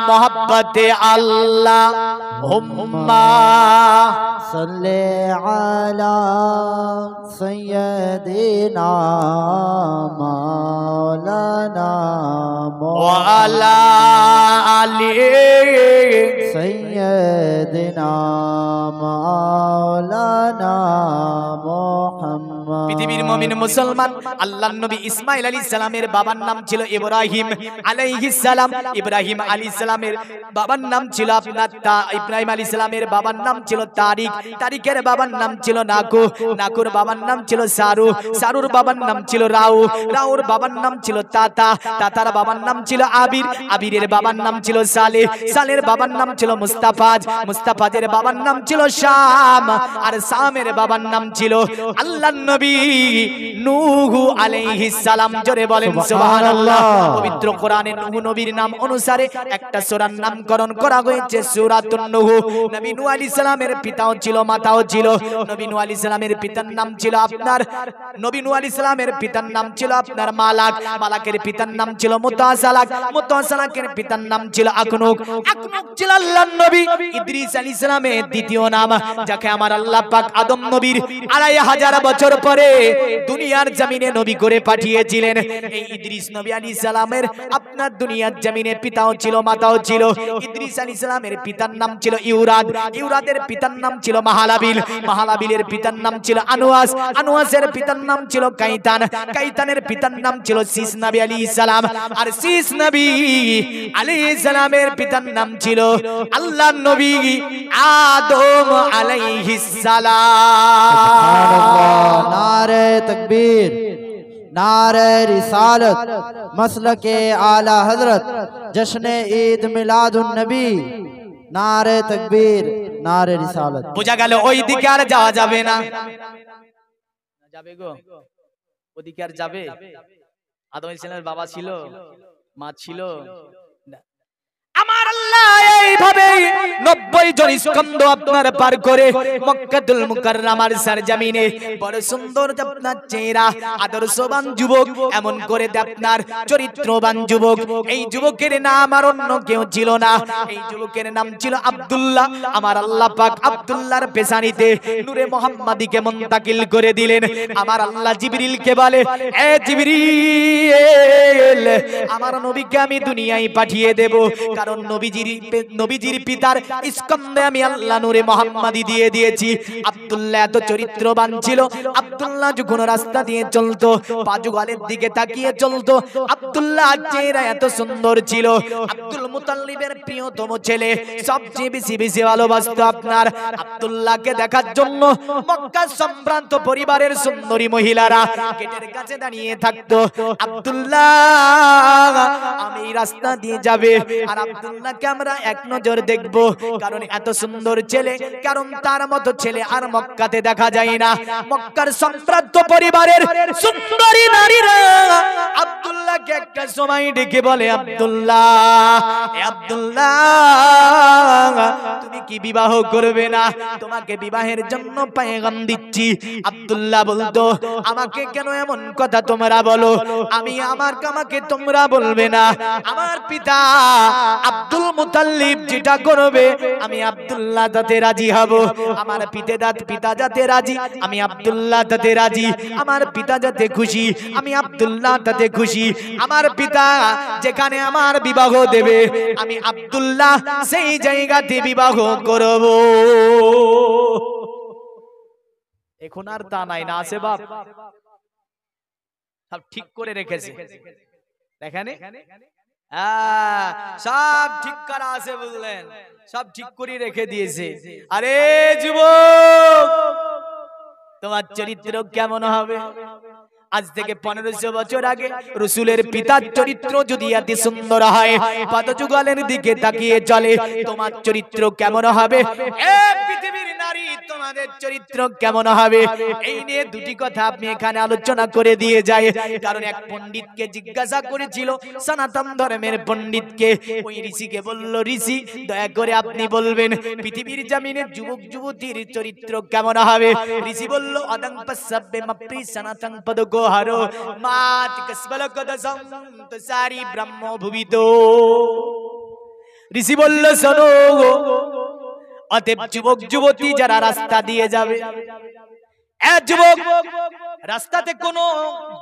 মোহাব্বতে আল্লাহ হুম্মা সাল্লি আলা সাইয়্যিদিনা মাওলানা ওয়া আলা আলি সাইয়্যিদিনা মাওলানা মুহাম্মদ। পৃথিবীর মুমিন মুসলমান, আল্লাহর নবী ইসমাঈল আলাইহিস সালামের বাবার নাম ছিল ইব্রাহিম আলাইহিস সালাম। ইব্রাহিম আলাইহিস সালামের বাবার নাম ছিল আপনার ইব্রাহিম আলাইহিস সালামের বাবার নাম ছিল তারিক, তারিকের বাবার নাম ছিল নাকু, নাকুর বাবার নাম ছিল সারু, সারুর বাবার নাম ছিল রাউ, রাউর বাবার নাম ছিল তাতা, তাতার বাবার নাম ছিল আবির, আবিরের বাবার নাম ছিল সালেহ, সালের বাবার নাম ছিল মুস্তাফাজ, মুস্তাফাজের বাবার নাম ছিল শাম, আর শামের বাবার নাম ছিল আল্লাহর নবী নূহ আলাইহিস সালাম। জোরে বলেন সুবহানাল্লাহ। পবিত্র কোরআনে নূহ নবীর নাম অনুসারে একটা সূরার নামকরণ করা হয়েছে সূরাতুন নূহ। নবী নূহ আলাইহিস সালামের পিতাও ছিল মাতাও ছিল। নবী নূহ আলাইহিস সালামের পিতার নাম ছিল আপনার নবী নূহ আলাইহিস সালামের পিতার নাম ছিল আপনার মালাক, মালাকের পিতার নাম ছিল মুতাসালাক, মুতাসালাকের পিতার নাম ছিল আকনুক, আকনুক ছিল আল্লাহর নবী ইদ্রিস আলাইহিস সালামের দ্বিতীয় নাম, যাকে আমার আল্লাহ পাক আদম নবীর ২৫০০ বছর পরে দুনিয়ার জমিনে নবী করে পাঠিয়েছিলেন। এই ইদ্রিস নবী আলাইহিস সালামের আপনার দুনিয়ার জমিনে পিতাও ছিল মাতাও ছিল। ইদ্রিস আলাইহিস সালামের পিতার নাম ছিল ইউরাদ, ইউরাদের পিতার নাম ছিল মাহালাবিল, মাহালাবিলের পিতার নাম ছিল আনুয়াস, আনুয়াসের পিতার নাম ছিল কাইতান, কাইতানের পিতার নাম ছিল শীস নবী আলাইহিস সালাম, আর শীস নবী আলাইহিস সালামের পিতার নাম ছিল আল্লাহর নবী আদম আলাইহিস সালাম। नारे तकबीर, नारे रिसालत, मसलके आला हजरत, जश्न ईद मिलादुन नबी, नारे तकबीर, नारे रिसालत। বোঝা গেল ওই দিকে আর যাওয়া যাবে না, যাবে গো ওদিকে আর যাবে? আদম আলাইহিস সালামের বাবা ছিল, মা ছিল। আমার আল্লাহ এইভাবে ৯০ জন স্কন্ধ আপনার পার করে মক্কাতুল মুকাররমার সরজমিনে বড় সুন্দর আপনার চেহারা, আদর্শবান যুবক, এমন করে আপনার চরিত্রবান যুবক। এই যুবকের নাম আর অন্য কেউ ছিল না, এই যুবকের নাম ছিল আব্দুল্লাহ। আমার আল্লাহ পাক আব্দুল্লাহর পেশানিতে নূরে মুহাম্মাদিকে মুনতাকিল করে দিলেন। আমার আল্লাহ জিবরিলকে বলে, এ জিবরিল, আমার নবীকে আমি দুনিয়ায় পাঠিয়ে দেব, কারণ নবীজির পিতার স্কন্ধে আমি আল্লাহ নূরে মুহাম্মাদি দিয়ে দিয়েছি। আব্দুল্লাহ এত চরিত্রবান ছিল, আব্দুল্লাহ যখন রাস্তা দিয়ে চলতো পা যুগলের দিকে তাকিয়ে চলতো। আব্দুল্লাহ চেহারা এত সুন্দর ছিল। আব্দুল মুতাল্লিবের প্রিয়তম ছেলে, সবচেয়ে বেশি বেশি ভালোবাসতো আপনার আব্দুল্লাহকে দেখার জন্য মক্কা সম্ভ্রান্ত পরিবারের সুন্দরী মহিলারা গেটের কাছে দাঁড়িয়ে থাকতো। আব্দুল্লাহ আমি রাস্তা দিয়ে যাবে, আর আব্দুল্লাহকে আমরা এক নজর দেখব, কারণ এত সুন্দর ছেলে, কারণ তার মতো ছেলে আর মক্কাতে দেখা যায় না। মক্কার সম্ভ্রান্ত পরিবারের সুন্দরী নারীরা আব্দুল্লাহকে একটা সময় ডেকে বলে, আব্দুল্লাহ, এ আব্দুল্লাহ, তুমি কি বিবাহ করবে না? তোমাকে বিবাহের জন্য পেগাম দিচ্ছি। আব্দুল্লাহ বলতো, আমাকে কেন এমন কথা তোমরা বলো? আমাকে তোমরা বলবে না। আমার পিতা আব্দুল মুতাল্লিব যেটা করবে আমি আব্দুল্লাহ তাতে রাজি হব। আমার পিতা যাতে রাজি আমি আব্দুল্লাহ তাতে রাজি। আমার পিতা যাতে খুশি আমি আব্দুল্লাহ তাতে খুশি। আমার পিতা যেখানে আমার বিবাহ দেবে আমি আব্দুল্লাহ সেই জায়গাতে বিবাহ করব। এখন আর তা নাই, না আছে বাপ, সব ঠিক করে রেখেছে। দেখেন সব ঠিক করা আছে, বুঝলেন? সব ঠিক করে রেখে দিয়েছে। আরে যুবক, তোমার চরিত্র কেমন হবে? আজ থেকে 1500 বছর আগে রাসূলের পিতার চরিত্র যদি এত সুন্দর হয়, পদযুগলের দিকে তাকিয়ে চলে, তোমার চরিত্র কেমন হবে? এ পৃথিবীর নারী, তোমাদের চরিত্র কেমন হবে? এই নিয়ে দুটি কথা আপনি এখানে আলোচনা করে দিয়ে যায়। কারণ এক পণ্ডিতকে জিজ্ঞাসা করেছিল, সনাতন ধর্মের পণ্ডিতকে। ওই ঋষিকে বলল, ঋষি দয়া করে আপনি বলবেন পৃথিবীর জমিনে যুবক যুবতীর চরিত্র কেমন হবে? ঋষি বলল, অদং পসব্বে মপ্রি সনাতন পদ গোহারো মাত কসবল কদসম তসারি ব্রহ্ম ভুবিতো। ঋষি বলল, শোনো, অতএব যুবক যুবতী যারা রাস্তা দিয়ে যাবে, এক যুবক রাস্তাতে কোনো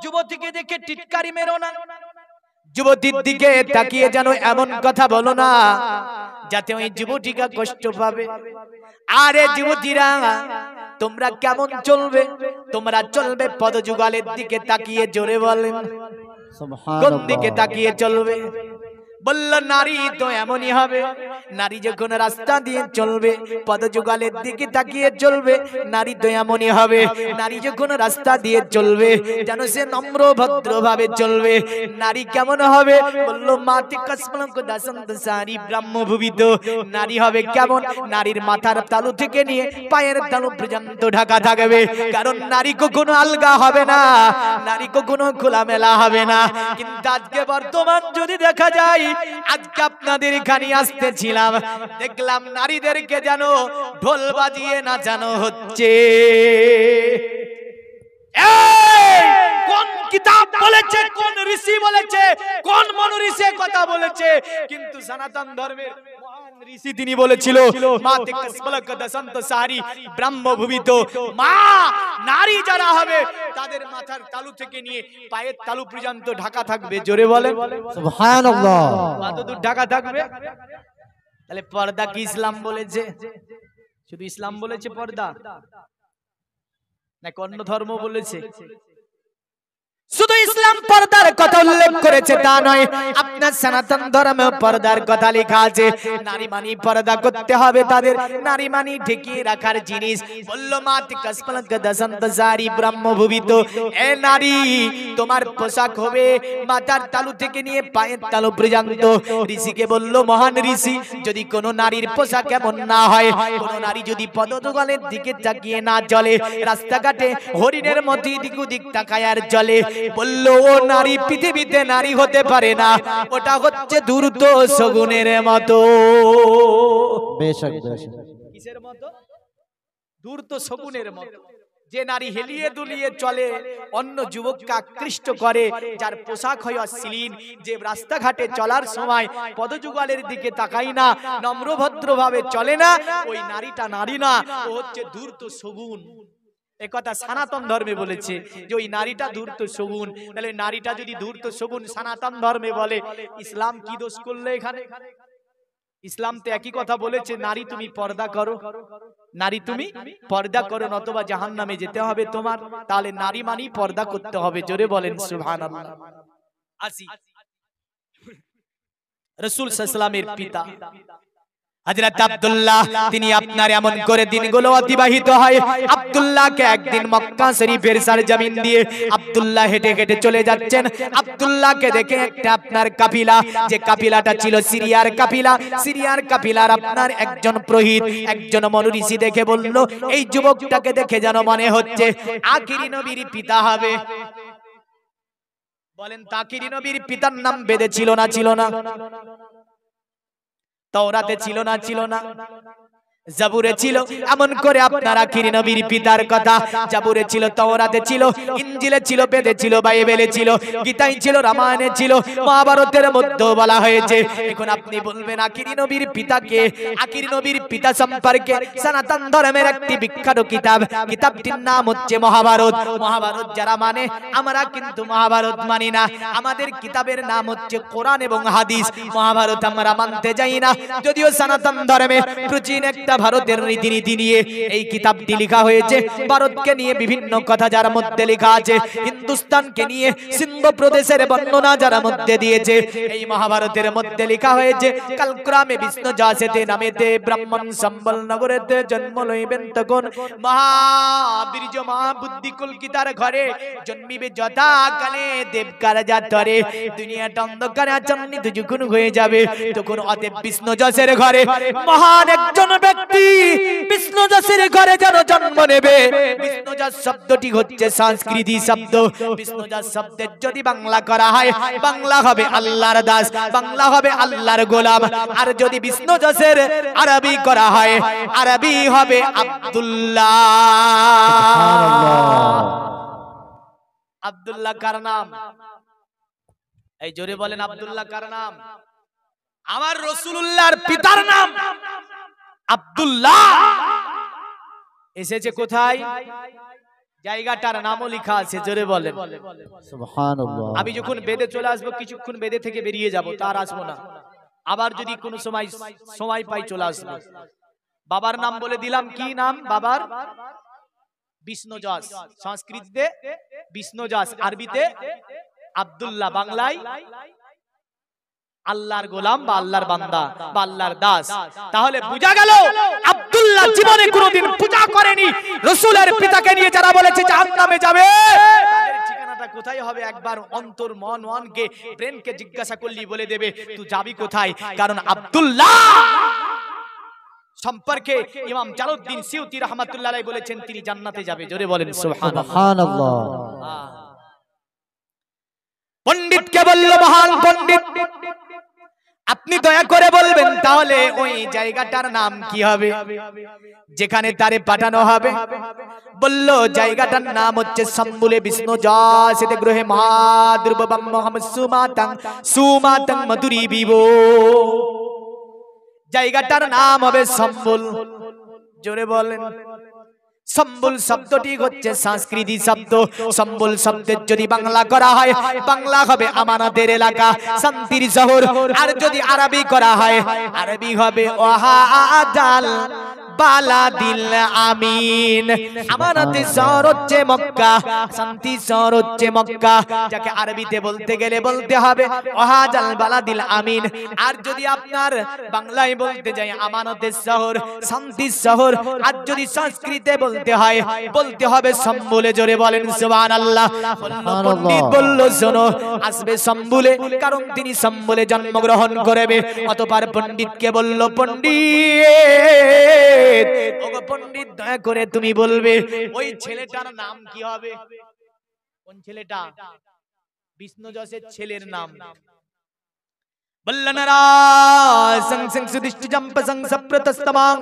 যুবতীকে দেখে টিটকারি মেরো না, যুবতীর দিকে তাকিয়ে যেন এমন কথা বলো না যাতে ওই যুবতীরা কষ্ট পাবে। আরে যুবতীরা, তোমরা কেমন চলবে? তোমরা চলবে পদযুগলের দিকে তাকিয়ে, জোরে বলেন কোন দিকে তাকিয়ে চলবে? বলল নারী তো এমনই হবে, নারী যখন রাস্তা দিয়ে চলবে পদযুগলের দিকে তাকিয়ে চলবে, নারী তো এমনই হবে। নারী যখন রাস্তা দিয়ে চলবে যেন সে নম্র ভদ্র ভাবে চলবে। নারী কেমন হবে? বলল মাটি কসমলক দাসন্ত সারি ব্রহ্মভূমিত। নারী হবে কেমন? নারীর মাথার তালু থেকে নিয়ে পায়ের তালু পর্যন্ত ঢাকা থাকবে, কারণ নারী কখনো আলগা হবে না, নারী কখনো খোলামেলা হবে না। কিন্তু আজকে বর্তমান যদি দেখা যায়, আজকে আপনাদের এখানে আসতেছিলাম, দেখলাম নারীদেরকে যেন ঢোল বাজিয়ে নাচানো হচ্ছে। কোন কিতাব বলেছে, কোন ঋষি বলেছে, কোন মনীষী কথা বলেছে? কিন্তু সনাতন ধর্মের মহান ঋষি তিনি বলেছিল মাতে কসমলক দসন্ত সারি ব্রহ্মভূমিত। মা নারী যারা হবে তাদের মাথার তালু থেকে নিয়ে পায়ের তালু পর্যন্ত ঢাকা থাকবে, জোরে বলেন সুবহানাল্লাহ। কতদূর ঢাকা থাকবে? তাহলে পর্দা কি ইসলাম বলেছে? শুধু ইসলাম বলেছে পর্দা, না অন্য ধর্ম বলেছে? শুধু ইসলাম পর্দার কথা উল্লেখ করেছে তা নয়, আপনার সনাতন ধর্মে পর্দার কথা লেখা আছে। নারী মানি পর্দা করতে হবে তাদের, নারী মানি ঢেকিয়ে রাখার জিনিস। বলল মাতি কসমলক দসন্ত সারি ব্রহ্মভূমিত। এ নারী, তোমার পোশাক হবে মাথার তালু থেকে নিয়ে পায়ের তালু পর্যন্ত। ঋষিকে বলল মহান ঋষি, যদি কোন নারীর পোশাক এমন না হয়, কোন নারী যদি পদযুগলের দিকে তাকিয়ে না চলে, রাস্তাঘাটে হরিণের মতো এদিক ওদিক তাকায় আর চলে, বলল ও নারী পৃথিবীতে নারী হতে পারে না, ওটা হচ্ছে ধূর্ত শগুনের মতো। বেশক বেশক। কিসের মতো? ধূর্ত শগুনের মতো। যে নারী হেলিয়ে দুলিয়ে চলে, অন্য যুবককে আকৃষ্ট করে, যার পোশাক হয় অশ্লীল, যে রাস্তাঘাটে চলার সময় পদযুগলের দিকে তাকায় না, নম্রভদ্র ভাবে চলে না, ওই নারীটা নারী না, ও হচ্ছে ধূর্ত শগুন। একথা সনাতন ধর্মে বলেছে যে ওই নারীটা ধূর্ত শগুন। তাহলে নারীটা যদি ধূর্ত শগুন সনাতন ধর্মে বলে, ইসলাম কি দোষ করলে এখানে? ইসলাম তো একই কথা বলেছে, নারী তুমি পর্দা করো, নারী তুমি পর্দা করো, নতবা জাহান্নামে যেতে হবে তোমার। তাহলে নারী মানি পর্দা করতে হবে, জোরে বলেন সুবহানাল্লাহ। আসি রাসূল সাল্লাল্লাহু আলাইহি ওয়াসাল্লামের পিতা হযরত আব্দুল্লাহ, তিনি আপনার এমন করে দিনগুলো অতিবাহিত হয়। আব্দুল্লাহকে একদিন মক্কা শরীফের সরজমিন দিয়ে আব্দুল্লাহ হেঁটে হেঁটে চলে যাচ্ছেন। আব্দুল্লাহকে দেখে একটা আপনার কাফিলা, যে কাফিলাটা ছিল সিরিয়ার কাফিলা, সিরিয়ার কাফিলার আপনার একজন পুরোহিত, একজন মনীষী দেখে বলল, এই যুবকটাকে দেখে যেন মনে হচ্ছে আখিরি নবীর পিতা হবে। বলেন আখিরি নবীর পিতার নাম বেদে ছিল না ছিল না? তাওরাতে ছিল না ছিল না? জাবুরে ছিল। এমন করে আপনার আখিরি নবীর পিতার কথা জাবুরে ছিল, তাওরাতে ছিল, ইনজিলে ছিল, বেদে ছিল, বাইবেলে ছিল, গীতায় ছিল, রামায়ণে ছিল, মহাভারতের মধ্যেও বলা হয়েছে। এখন আপনি বলবেন আখিরি নবীর পিতাকে? আখিরি নবীর পিতা সম্পর্কে সনাতন ধর্মের একটি বিখ্যাত কিতাব, কিতাবটির নাম হচ্ছে মহাভারত। মহাভারত যারা মানে, আমরা কিন্তু মহাভারত মানি না। আমাদের কিতাবের নাম হচ্ছে কোরআন এবং হাদিস। মহাভারত আমরা মানতে যাই না, যদিও সনাতন ধর্মে প্রাচীন একটা ভারতের রীতিনীতি নিয়ে এই কিতাবটি লেখা হয়েছে। ভারতকে নিয়ে বিভিন্ন কথা যার মধ্যে লেখা আছে, হিন্দুস্তানকে নিয়ে সিন্ধু প্রদেশের বর্ণনা যার মধ্যে দিয়েছে। এই মহাভারতের মধ্যে লেখা হয়েছে, কালক্রমে বিষ্ণু যাসেতে নামেতে ব্রাহ্মণ সম্বল নগরেতে জন্ম লইবেন, তখন মহাবীর্য মহাবুদ্ধি কলকিতার ঘরে জন্মিবে যথা কালে দেবকার যাতরে, দুনিয়াটা অন্ধকারে আচরণিত যখন হয়ে যাবে, তখন অতএব বিষ্ণু যশের ঘরে মহান একজন ব্যক্তি বিষ্ণু যশের ঘরে যেন জন্ম নেবে। বিষ্ণু যশ শব্দটি হচ্ছে সংস্কৃতি শব্দ। বিষ্ণু যশ শব্দের যদি বাংলা করা হয়, বাংলা হবে আল্লাহর দাস, বাংলা হবে আল্লাহর গোলাম। আর যদি বিষ্ণু যশের আরবি করা হয়, আরবি হবে আব্দুল্লাহ। আব্দুল্লাহ কার নাম? এই জোরে বলেন, আব্দুল্লাহ কার নাম? আমার রাসূলুল্লাহর পিতার নাম আব্দুল্লাহ। এসেছে কোথায়? জায়গাটার নামও লেখা আছে, জোরে বলেন সুবহানাল্লাহ। আমি যখন বেদে চলে আসবো, কিছুক্ষণ বেদে থেকে বেরিয়ে যাব, তার আসবো না। আবার যদি কোনো সময় পাই চলে আসবো। বাবার নাম বলে দিলাম, কি নাম বাবার? বিষ্ণুদাস। সংস্কৃতে বিষ্ণুদাস, আরবিতে আব্দুল্লাহ, বাংলায় আল্লাহর গোলাম বা আল্লাহর বান্দা বা আল্লাহর দাস। তাহলে বুঝা গেল আব্দুল্লাহ জীবনে কোনোদিন পূজা করেনি। রাসূলের পিতাকে নিয়ে যারা বলেছে জাহান্নামে যাবে, তাদের ঠিকানাটা কোথায় হবে? একবার অন্তর মনকে ব্রেনকে জিজ্ঞাসা করলি বলে দেবে তুই যাবি কোথায়। কারণ আব্দুল্লাহ সম্পর্কে ইমাম জালালউদ্দিন সিউতি রাহমাতুল্লাহ আলাইহি বলেছেন তিনি জান্নাতে যাবে। জোরে বলেন সুবহানাল্লাহ। পণ্ডিতকে বলল, মহান পণ্ডিত আপনি দয়া করে বলবেন তাহলে ওই জায়গাটার নাম কি হবে যেখানে তারে পাঠানো হবে? বলল জায়গাটার নাম হচ্ছে সম্বুলে বিষ্ণুদাস গ্রহে মহাদ্রুবম মোহাম্মদ সুমাতং মধুরী বিবো। জায়গাটার নাম হবে সম্বুল। জোরে বলেন। সম্বুল শব্দটি হচ্ছে সংস্কৃতি শব্দ। সম্বুল শব্দের যদি বাংলা করা হয়, বাংলা হবে আমানতের এলাকা, শান্তির শহর। আর যদি আরবি করা হয়, আরবি হবে ওয়াহাদাল বালাদিল আমিন। আমানতের শহর হচ্ছে মক্কা, শান্তি শহর হচ্ছে মক্কা। যাকে আরবিতে বলতে গেলে বলতে হবে ওয়াহাদাল বালাদিল আমিন। আর যদি আপনার বাংলায় বলতে যাই আমানতের শহর, শান্তির শহর। আর যদি সংস্কৃতে বলতে হয়, বলতে হবে সম্বুলে। জোরে বলেন সুবহানাল্লাহ। পণ্ডিত বলল শোনো, আসবে সম্বুলে, কারণ তিনি সম্বুলে জন্মগ্রহণ করবে। অতঃপর পণ্ডিতকে বলল, পণ্ডিত দয়া করে তুমি বলবে ওই ছেলেটার নাম কি হবে? কোন ছেলেটা? বিষ্ণুদাসের ছেলের নাম। বল্লনারা সং সং সুদিষ্টি জম্প সং সপ্রতস্তমাং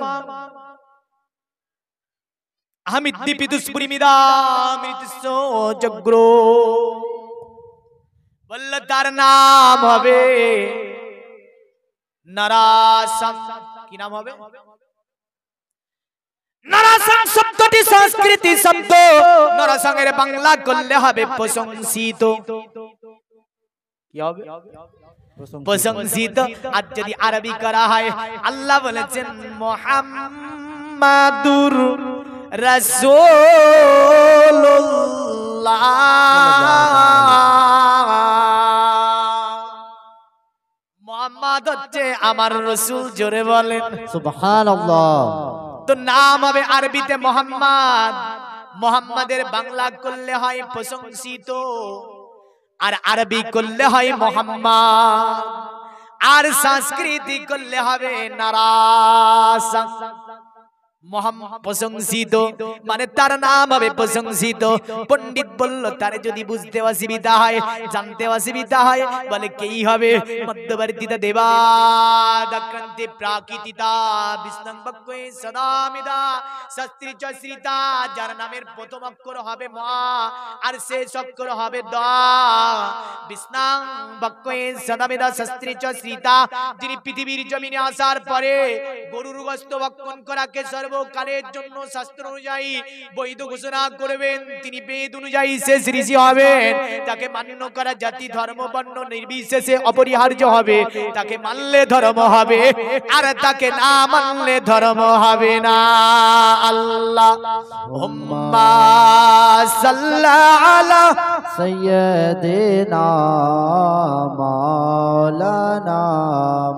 বলল তার নাম হবে নারাসং। কি নাম হবে? নারাসং শব্দটি সংস্কৃতি শব্দ। নারাসং এর বাংলা করলে হবে প্রশংসিত। কি হবে? প্রশংসিত। আর যদি আরবি করা হয়, আল্লাহ বলেছেন মুহাম্মাদুর রাসূলুল্লাহ। মুহাম্মদ হচ্ছে আমার রাসূল। জোরে বলেন সুবহানাল্লাহ। তো নাম হবে আরবিতে মুহাম্মদ। মুহাম্মাদের বাংলা করলে হয় প্রশংসিত, আর আরবি করলে হয় মুহাম্মদ, আর সংস্কৃতি করলে হবে নারাসা। প্রশংসিত মানে তার নাম হবে প্রশংসিত। পণ্ডিত বলল তারে যদি বুঝতে অসুবিধা হয়, জানতে অসুবিধা হয়, বলে কি হবে? মধ্যবর্তীতা দেবা দক্রান্তে প্রাকৃতিতা বিষ্ণং বক্কে সদামিদা শাস্ত্রী চশ্রিতা। যার নামের প্রথম অক্ষর হবে মা আর শেষ অক্ষর হবে দা। বিষ্ণং বক্কে সদামিদা শাস্ত্রী চশ্রিতা। যিনি পৃথিবীর জমিনে আসার পরে গরুর গোশত ভক্ষণ করাকে সর্বকালের জন্য শাস্ত্র অনুযায়ী বৈধ ঘোষণা করবেন, তিনি বেদ অনুযায়ী শেষ ঋষি হবেন। তাকে মান্য করা জাতি ধর্ম বর্ণ নির্বিশেষে অপরিহার্য হবে। তাকে মানলে ধর্ম হবে, আর তাকে না মানলে ধর্ম হবে না। আল্লাহুম্মা সাল্লি আলা সাইয়্যিদিনা মাওলানা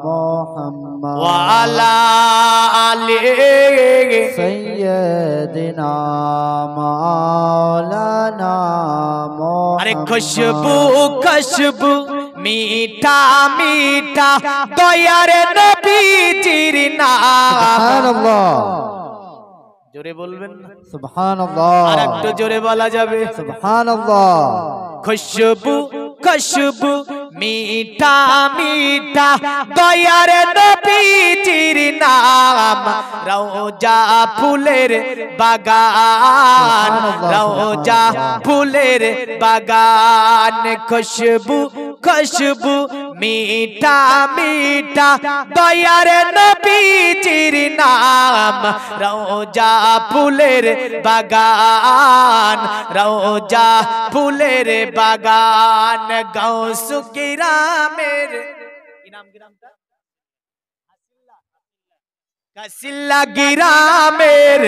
মুহাম্মদ ওয়া আলা আলি सैयदना मौलाना मोहम्मद। अरे खुशबू खुशबू मीठा मीठा दयार नबीजीर नाम। सुभानअल्लाह। जोरे बोलबेन ना सुभानअल्लाह। আর একটু জোরে বলা যাবে सुभानअल्लाह। खुशबू खुशबू मीठा मीठा दयार नबीजीर नाम। রওজা ফুলের বাগান, রওজা ফুলের বাগান। খুশবু খুশবু मीठा मीठा दयार नबीजीर नाम। রওজা ফুলের বাগান, রওজা ফুলের বাগান। গাউস কিরামের কি নাম? কাশিলা গ্রামের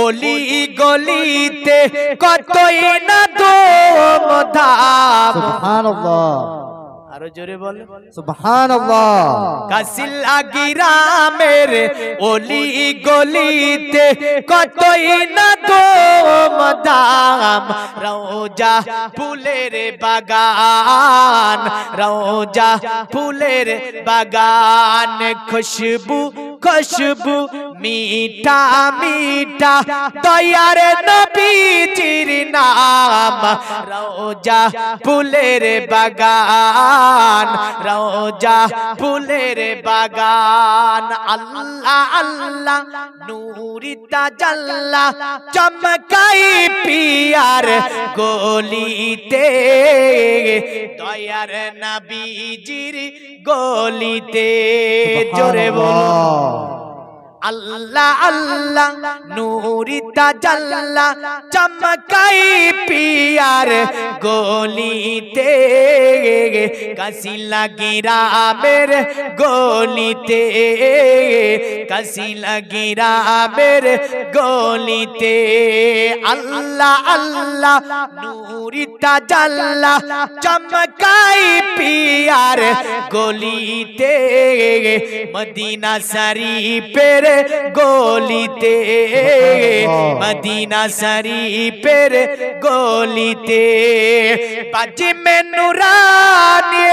অলি গলিতে কতই না দোমধাম। সুবহানাল্লাহ, আরো জোরে বল সুবহানাল্লাহ। কাশিলা গ্রামের অলি গলিতে কতই না দোমধাম। রওজা ফুলের বাগান, রওজা ফুলের বাগান, খুশবু খুশবু মিঠা মিঠা দয়ার নবীজির নাম। রওজা ফুলের বাগান, রওজা ফুলের বাগান। আল্লাহ আল্লাহ নূরি তাজাল্লা চমকাই পিয়ার গলিতে, দয়ার নবীজির গলিতে। জোরে বল আল্লাহ আল্লাহ নূরি তাজাল্লা চমকাই পিয়ার গলিতে, কাশিলা গ্রামের গলিতে, কাশিলা গ্রামের গলিতে। আল্লাহ আল্লাহ নূরি তাজাল্লা চমকাই পিয়ার গলিতে, মদিনা শরীফের গলিতে, মদিনা শরীফের গলিতে। বাজি মে নুরানি,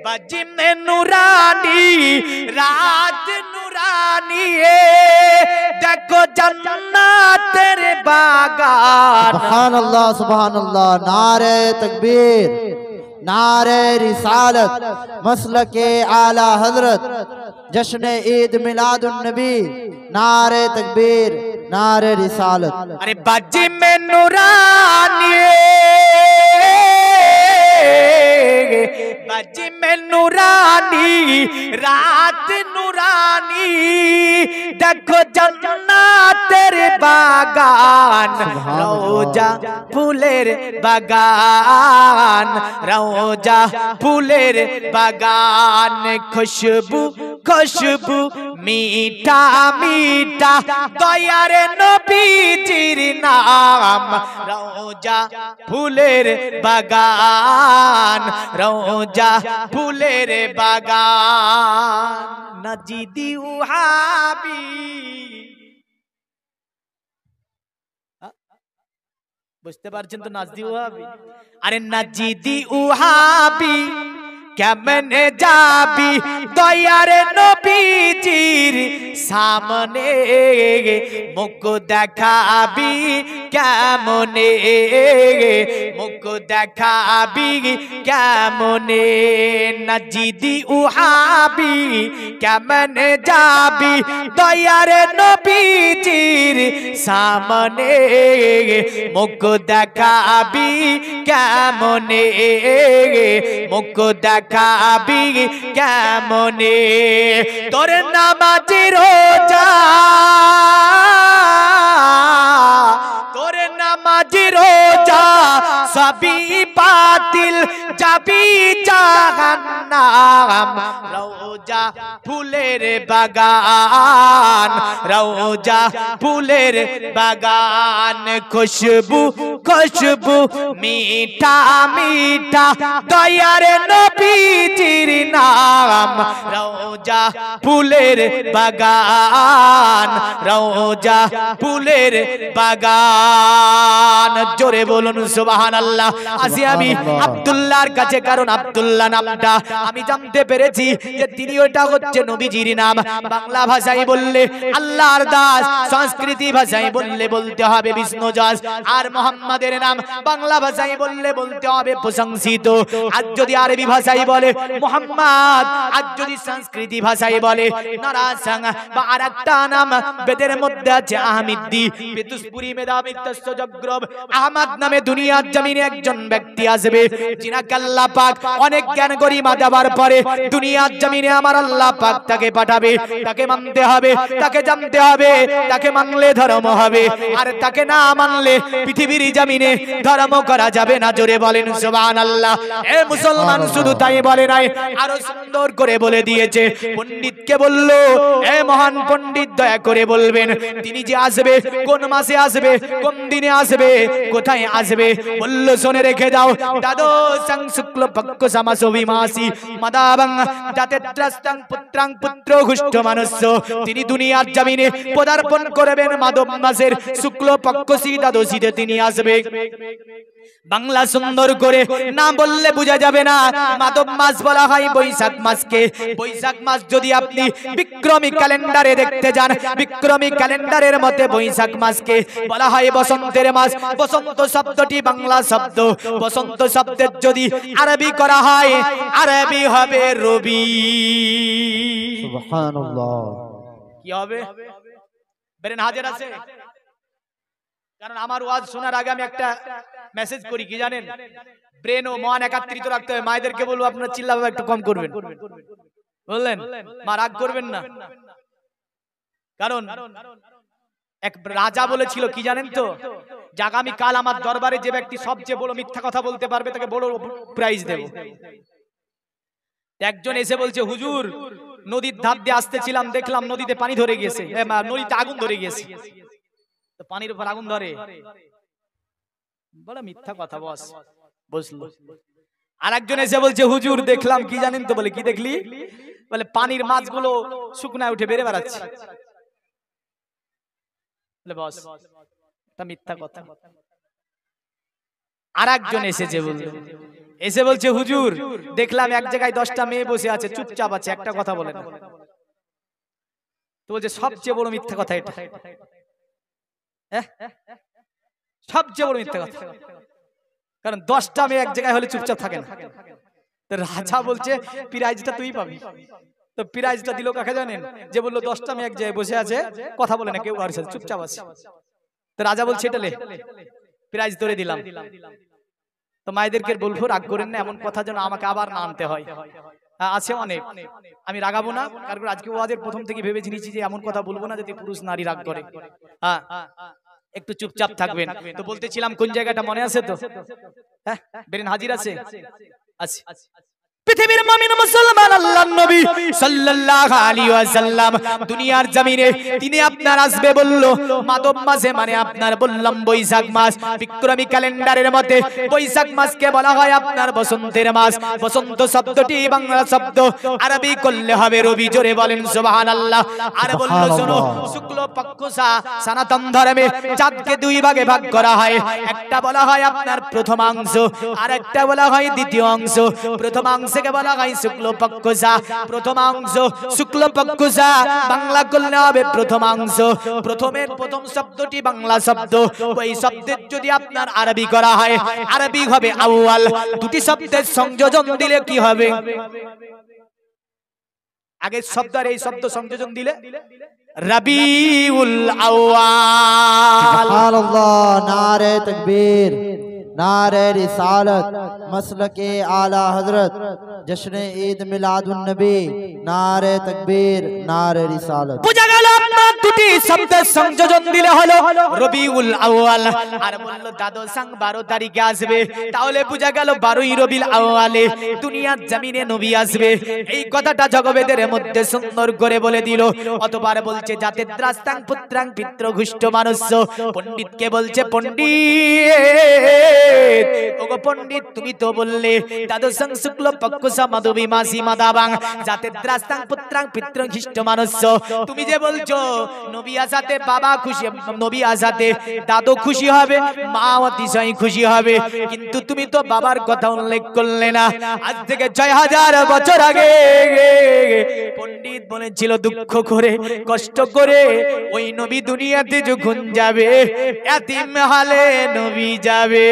বাজি মে নুরানি, রাত নুরানি, দেখো জান্নাতের বাগান। সুবহানাল্লাহ, সুবহানাল্লাহ। नारे तकबीर, नारे रिसालत, मसलके आला हजरत, जश्न ईद मिलादुन नबी, नारे तकबीर, नारे रिसालत। अरे बाजी में नूरानी, बाजी में नूरानी, रात नूरानी, देखो जन्नतेर बागान। रौजा फूलेर बागान, रौजा फूलेर बागान, खुशबू खुशबू मीठा मीठा दयार नबीजिर नाम। रौजा फूलेर बागान, रौजा फूलेर बागान। नजीदी उहाबी, বুঝতে পারছেন তো? নাজদি উহাবি, আরে নাজিদি উহাবি কেমনে যাবি দয়ার নবীজির সামনে, মুখ দেখাবি কেমনে, মুখ দেখাবি কেমনে। নাজিদি উহাবি কেমনে যাবি দয়ার নবীজির সামনে, মুখ দেখাবি কেমনে, মুখ দেখাবি কেমনে। তোর নামাজ রোজা, তোর নামাজ রোজা সবই বাতিল, যাবি জাহান্নাম। রওজা ফুলের বাগান, রওজা ফুলের বাগান, খুশবু খুশবু মিঠা মিঠা দয়ার নবীজির নাম। রওজা ফুলের বাগান, রওজা ফুলের বাগান। জোরে বলুন সুবহানাল্লাহ। আসি আমি আব্দুল্লাহর কাছে, কারণ আব্দুল্লাহ নামটা আমি জানতে পেরেছি যে তিনি ওটা হচ্ছে নবীজির নাম। বাংলা ভাষায় বললে আল্লাহর দাস, সংস্কৃতি ভাষায় বললে বলতে হবে বিষ্ণু দাস। আর মোহাম্মদের নাম বাংলা ভাষায় বললে বলতে হবে প্রশংসিত। আর যদি আরবি ভাষায় বলে মোহাম্মদ, আর যদি সংস্কৃতি ভাষায় বলে নারাসাং, বা আরেকটা নাম বেদের মধ্যে আছে আহমিদ্দি, পেতুসপুরি মেধাবী তস্যজগ্রব আহমদ নামে দুনিয়ার জমিনে একজন ব্যক্তি আসবে, যিনাকে আল্লাহ পাক অনেক জ্ঞান গরিমা দেওয়ার পরে দুনিয়ার জমিনে আমার আল্লাহ পাক তাকে পাঠাবে। তাকে মানতে হবে, তাকে জানতে হবে, তাকে মানলে ধর্ম হবে, আর তাকে না মানলে পৃথিবীর জমিনে ধর্ম করা যাবে না। জোরে বলেন সুবহানাল্লাহ। এ মুসলমান শুধু তাই বলে নাই, আরো সুন্দর করে বলে দিয়েছে। পণ্ডিতকে বলল, এ মহান পণ্ডিত দয়া করে বলবেন তিনি যে আসবে কোন মাসে আসবে, কোন দিনে আসবে, কোথায় আসবে? বলল শুনে রেখে দাও। দ্বাদশাং শুক্ল পক্ষ সমাসবি মাসি মাদাবাং জাতেত্রাস্তাং পুত্রাং পুত্র ঘুষ্ট মানুষ্য। তিনি দুনিয়ার জমিনে পদার্পণ করবেন মাধব মাসের শুক্ল পক্ষ দ্বাদশীতে তিনি আসবে। বাংলা সুন্দর করে না বললে বোঝা যাবে না। মাধব মাস বলা হয় বৈশাখ মাসকে। বৈশাখ মাস যদি আপনি বিক্রমী ক্যালেন্ডারে দেখতে যান, বিক্রমী ক্যালেন্ডারের মতে বৈশাখ মাসকে বলা হয় বসন্তের মাস। বসন্ত শব্দটি বাংলা শব্দ। বসন্ত শব্দের যদি আরবি করা হয়, আরবি হবে রবি। সুবহানাল্লাহ। কি হবে? বেরেন হাজির আছে? কারণ আমার ওয়াজ শোনার আগে আমি একটা মেসেজ করি, কি জানেন? ব্রেন ও মন একত্রিত রাখতে হয়। মায়েদেরকে বলবো আপনারা চিল্লাবে একটু কম করবেন, বললেন? মা রাগ করবেন না। কারণ এক রাজা বলেছিল, কি জানেন তো, যে আগামী কাল আমার দরবারে যে ব্যক্তি সবচেয়ে বড় মিথ্যা কথা বলতে পারবে তাকে বড় প্রাইজ দেব। একজন এসে বলছে, হুজুর নদীর ধার দিয়ে আসতেছিলাম, দেখলাম নদীতে পানি ধরে গেছে, নদীতে আগুন ধরে গেছে। পানির উপর আগুন ধরে, বড় মিথ্যা কথা বস, বুঝলো। আর একজন এসে বলছে, হুজুর দেখলাম, কি জানেন তো? বলে কি দেখলি? বলে পানির মাছগুলো শুকনায় উঠে বেড়ে বেড়াচ্ছে। বলে বস, এটা মিথ্যা কথা। আর একজন এসেছে, এসে বলছে, হুজুর দেখলাম এক জায়গায় 10টা মেয়ে বসে আছে, চুপচাপ আছে, একটা কথা বলে না। তো বলছে সবচেয়ে বড় মিথ্যা কথা এটা, সবচেয়ে বড় মিথ্যা কথা। কারণ 10টা মেয়ে এক জায়গায় হলে চুপচাপ থাকে না। তো রাজা বলছে প্রাইজটা তুই পাবি। তো প্রাইজটা দিল কাকে জানেন? যে বললো 10টা মেয়ে এক জায়গায় বসে আছে, কথা বলে না, কেউ কারোর সাথে চুপচাপ আছে। তো রাজা বলছে এটা লে, প্রাইজ ধরে দিলাম। তো মায়েদেরকে বলবো রাগ করেন না, এমন কথা যেন আমাকে আবার না আনতে হয়। আছে অনেক, আমি রাগাবো না। কারণ আজকে ওয়াজের প্রথম থেকে ভেবে নিয়েছি যে এমন কথা বলবো না যাতে পুরুষ নারী রাগ করে। হ্যাঁ, একটু চুপচাপ থাকবেন। তো বলতেছিলাম কোন জায়গাটা মনে আছে তো? হ্যাঁ, বেরেন হাজির আছে? আছে। পৃথিবীর মুমিন মুসলমান আল্লাহর নবী সাল্লাল্লাহু আলাইহি ওয়াসাল্লাম দুনিয়ার জমিনে তিনি আপনার আসবে বলল মাধব মাসে, মানে আপনার বললাম বৈশাখ মাস। বিক্রমী ক্যালেন্ডারের মতে বৈশাখ মাসকে বলা হয় আপনার বসন্তের মাস। বসন্ত শব্দটি বাংলা শব্দ, আরবি করলে হবে রবি। জোরে বলেন সুবহানাল্লাহ। আর বলল শোনো, শুক্ল পক্ষ সনাতন ধর্মে চাঁদকে দুই ভাগে ভাগ করা হয়। একটা বলা হয় আপনার প্রথমাংশ, আর একটা বলা হয় দ্বিতীয় অংশ। প্রথমাংশ বলা হয় শুক্লপক্ষ, প্রথমাংশ শুক্লপক্ষ বাংলা করলে হবে প্রথমাংশ। প্রথমের প্রথম শব্দটি বাংলা শব্দ, ওই শব্দের যদি আপনার আরবি করা হয়, আরবি হবে আউয়াল। দুটি শব্দের সংযোজন দিলে কি হবে? আগের শব্দ আর এই শব্দ সংযোজন দিলে রবিউল আউয়াল। সুবহানাল্লাহ। নারে তাকবীর, नारे रिसालत, मसलके आला हजरत, जश्न ईद मिलादुन नबी, नारे तकबीर, नारे रिसालत। বুঝা গেল আপনার দুটি শব্দের সংযোজন দিলে হলো রবিউল আউয়াল। আর বলল দ্বাদশাং 12 তারিখে আসবে, তাহলে বুঝা গেল 12ই রবিউল আউয়ালে দুনিয়ার জমিনে নবী আসবে। এই কথাটা জগবেদের মধ্যে সুন্দর করে বলে দিল। অতবার বলছে যাতে দ্রাস্তাং পুত্রাং পিত্র ঘুষ্ট মানুষ্য। পণ্ডিতকে বলছে, পণ্ডিত ওগো পণ্ডিত, তুমি তো বললে দ্বাদশাং শুক্ল পক্ষ মাধবী মাসি মাদাবাং যাতে দ্রাস্তাং পুত্রাং পিত্র ঘিষ্ট মানুষ্য। তুমি যে বলছো নবী আসাতে বাবা খুশি, নবী আসাতে দাদু খুশি হবে, মা অতিশয় খুশি হবে, কিন্তু তুমি তো বাবার কথা উল্লেখ করলে না। আজ থেকে 6000 বছর আগে পণ্ডিত বলেছিল দুঃখ করে কষ্ট করে ওই নবী দুনিয়াতে যখন যাবে এতিম হালে নবী যাবে।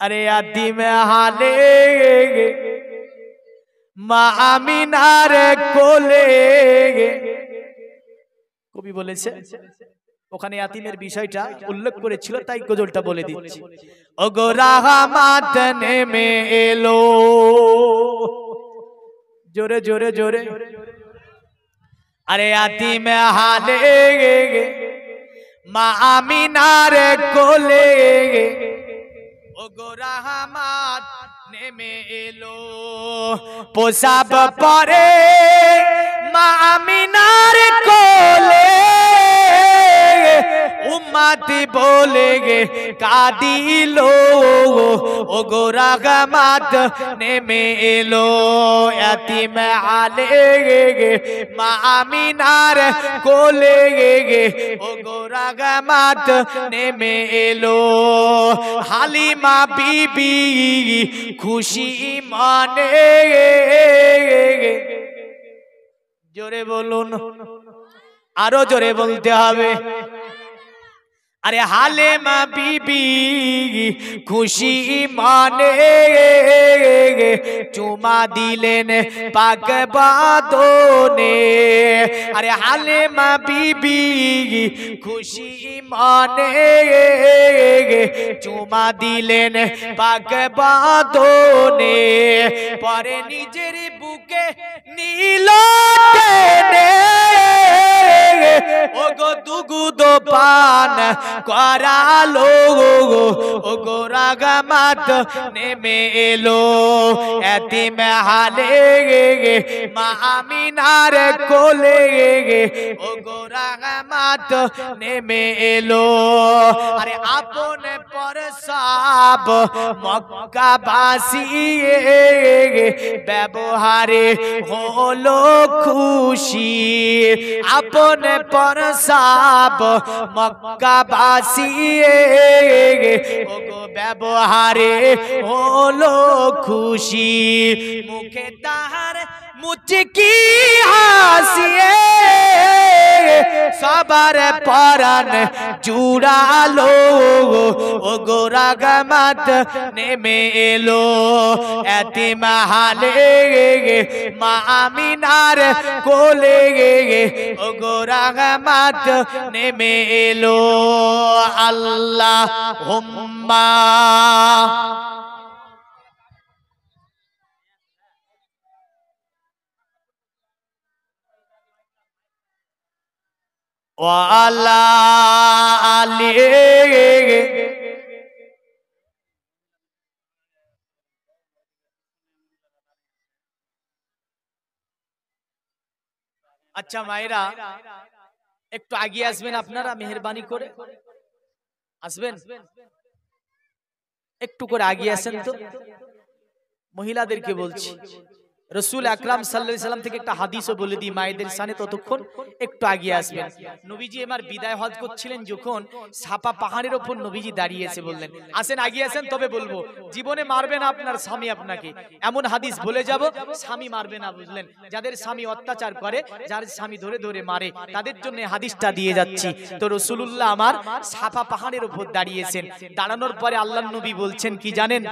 আরে এতিম হালে মা আমিনার কোলে, কবি বলেছে ওখানে এতিমের বিষয়টা উল্লেখ করেছিল, তাই গজলটা বলে দিচ্ছি। ওগো রাহমাত নেমে এলো, জোরে জোরে জোরে। আরে এতিম হালে মা আমিনার কোলে ওগো রাহমাত নেমে এলো প্রসাব পরে মা আমিনার কোলে উম্মতি বলে গে কাঁদিলো ওগো রাহমাত নেমে এলো এতিম আলে গে মা আমিনার কোলে গে ওগো রাহমাত নেমে এলো হালিমা বিবি খুশি মনে জোরে বলুন আরো জোরে বলতে হবে আরে হালিমা বিবি খুশি মনে চুমা দিলেন পাক বাদনে আরে হালিমা বিবি খুশি মনে চুমা দিলেন পাক বাদনে পরে নিজের বুকে নীল টেনে ওগো দুগুদ পান করালো ওগো রাহমাত নেমে এলো এতিম হালে মা আমিনার কোলে ওগো রাহমাত নেমে এলো আরে আপন পর সব মক্কাবাসী ব্যবহারে হলো খুশি আপন পর সব মক্কাবাসী ওগো ব্যবহারে হলো খুশি মুখে তাহার মুচকি হাসিয়ে সবার পরাণ জুড়ালো ওগো রাহমাত নেমে এলো এতিম হালে মা আমিনার কোলে ওগো রাহমাত নেমে এলো আল্লাহুম্মা ওয়ালা আলি আচ্ছা মায়েরা একটু আগে আসবেন আপনারা মেহেরবানি করে আসবেন একটু করে আগে আসেন তো মহিলাদেরকে বলছি রাসূল আকরাম সাল্লাল্লাহু আলাইহি সাল্লাম থেকে একটা হাদিসও বলে দিই মায়েদের শানে ততক্ষণ একটু আগে আসবেন নবীজি আমার বিদায় হজ করছিলেন যখন সাপা পাহাড়ের উপর নবীজি দাঁড়িয়েছে বললেন আসেন আগে আসেন তবে বলবো জীবনে মারবে না আপনার স্বামী আপনাকে এমন হাদিস বলে যাব স্বামী মারবে না বুঝলেন যাদের স্বামী অত্যাচার করে যার স্বামী ধরে ধরে মারে তাদের জন্য হাদিসটা দিয়ে যাচ্ছি তো রাসূলুল্লাহ আমার সাপা পাহাড়ের উপর দাঁড়িয়েছেন দাঁড়ানোর পরে আল্লাহর নবী বলছেন কি জানেন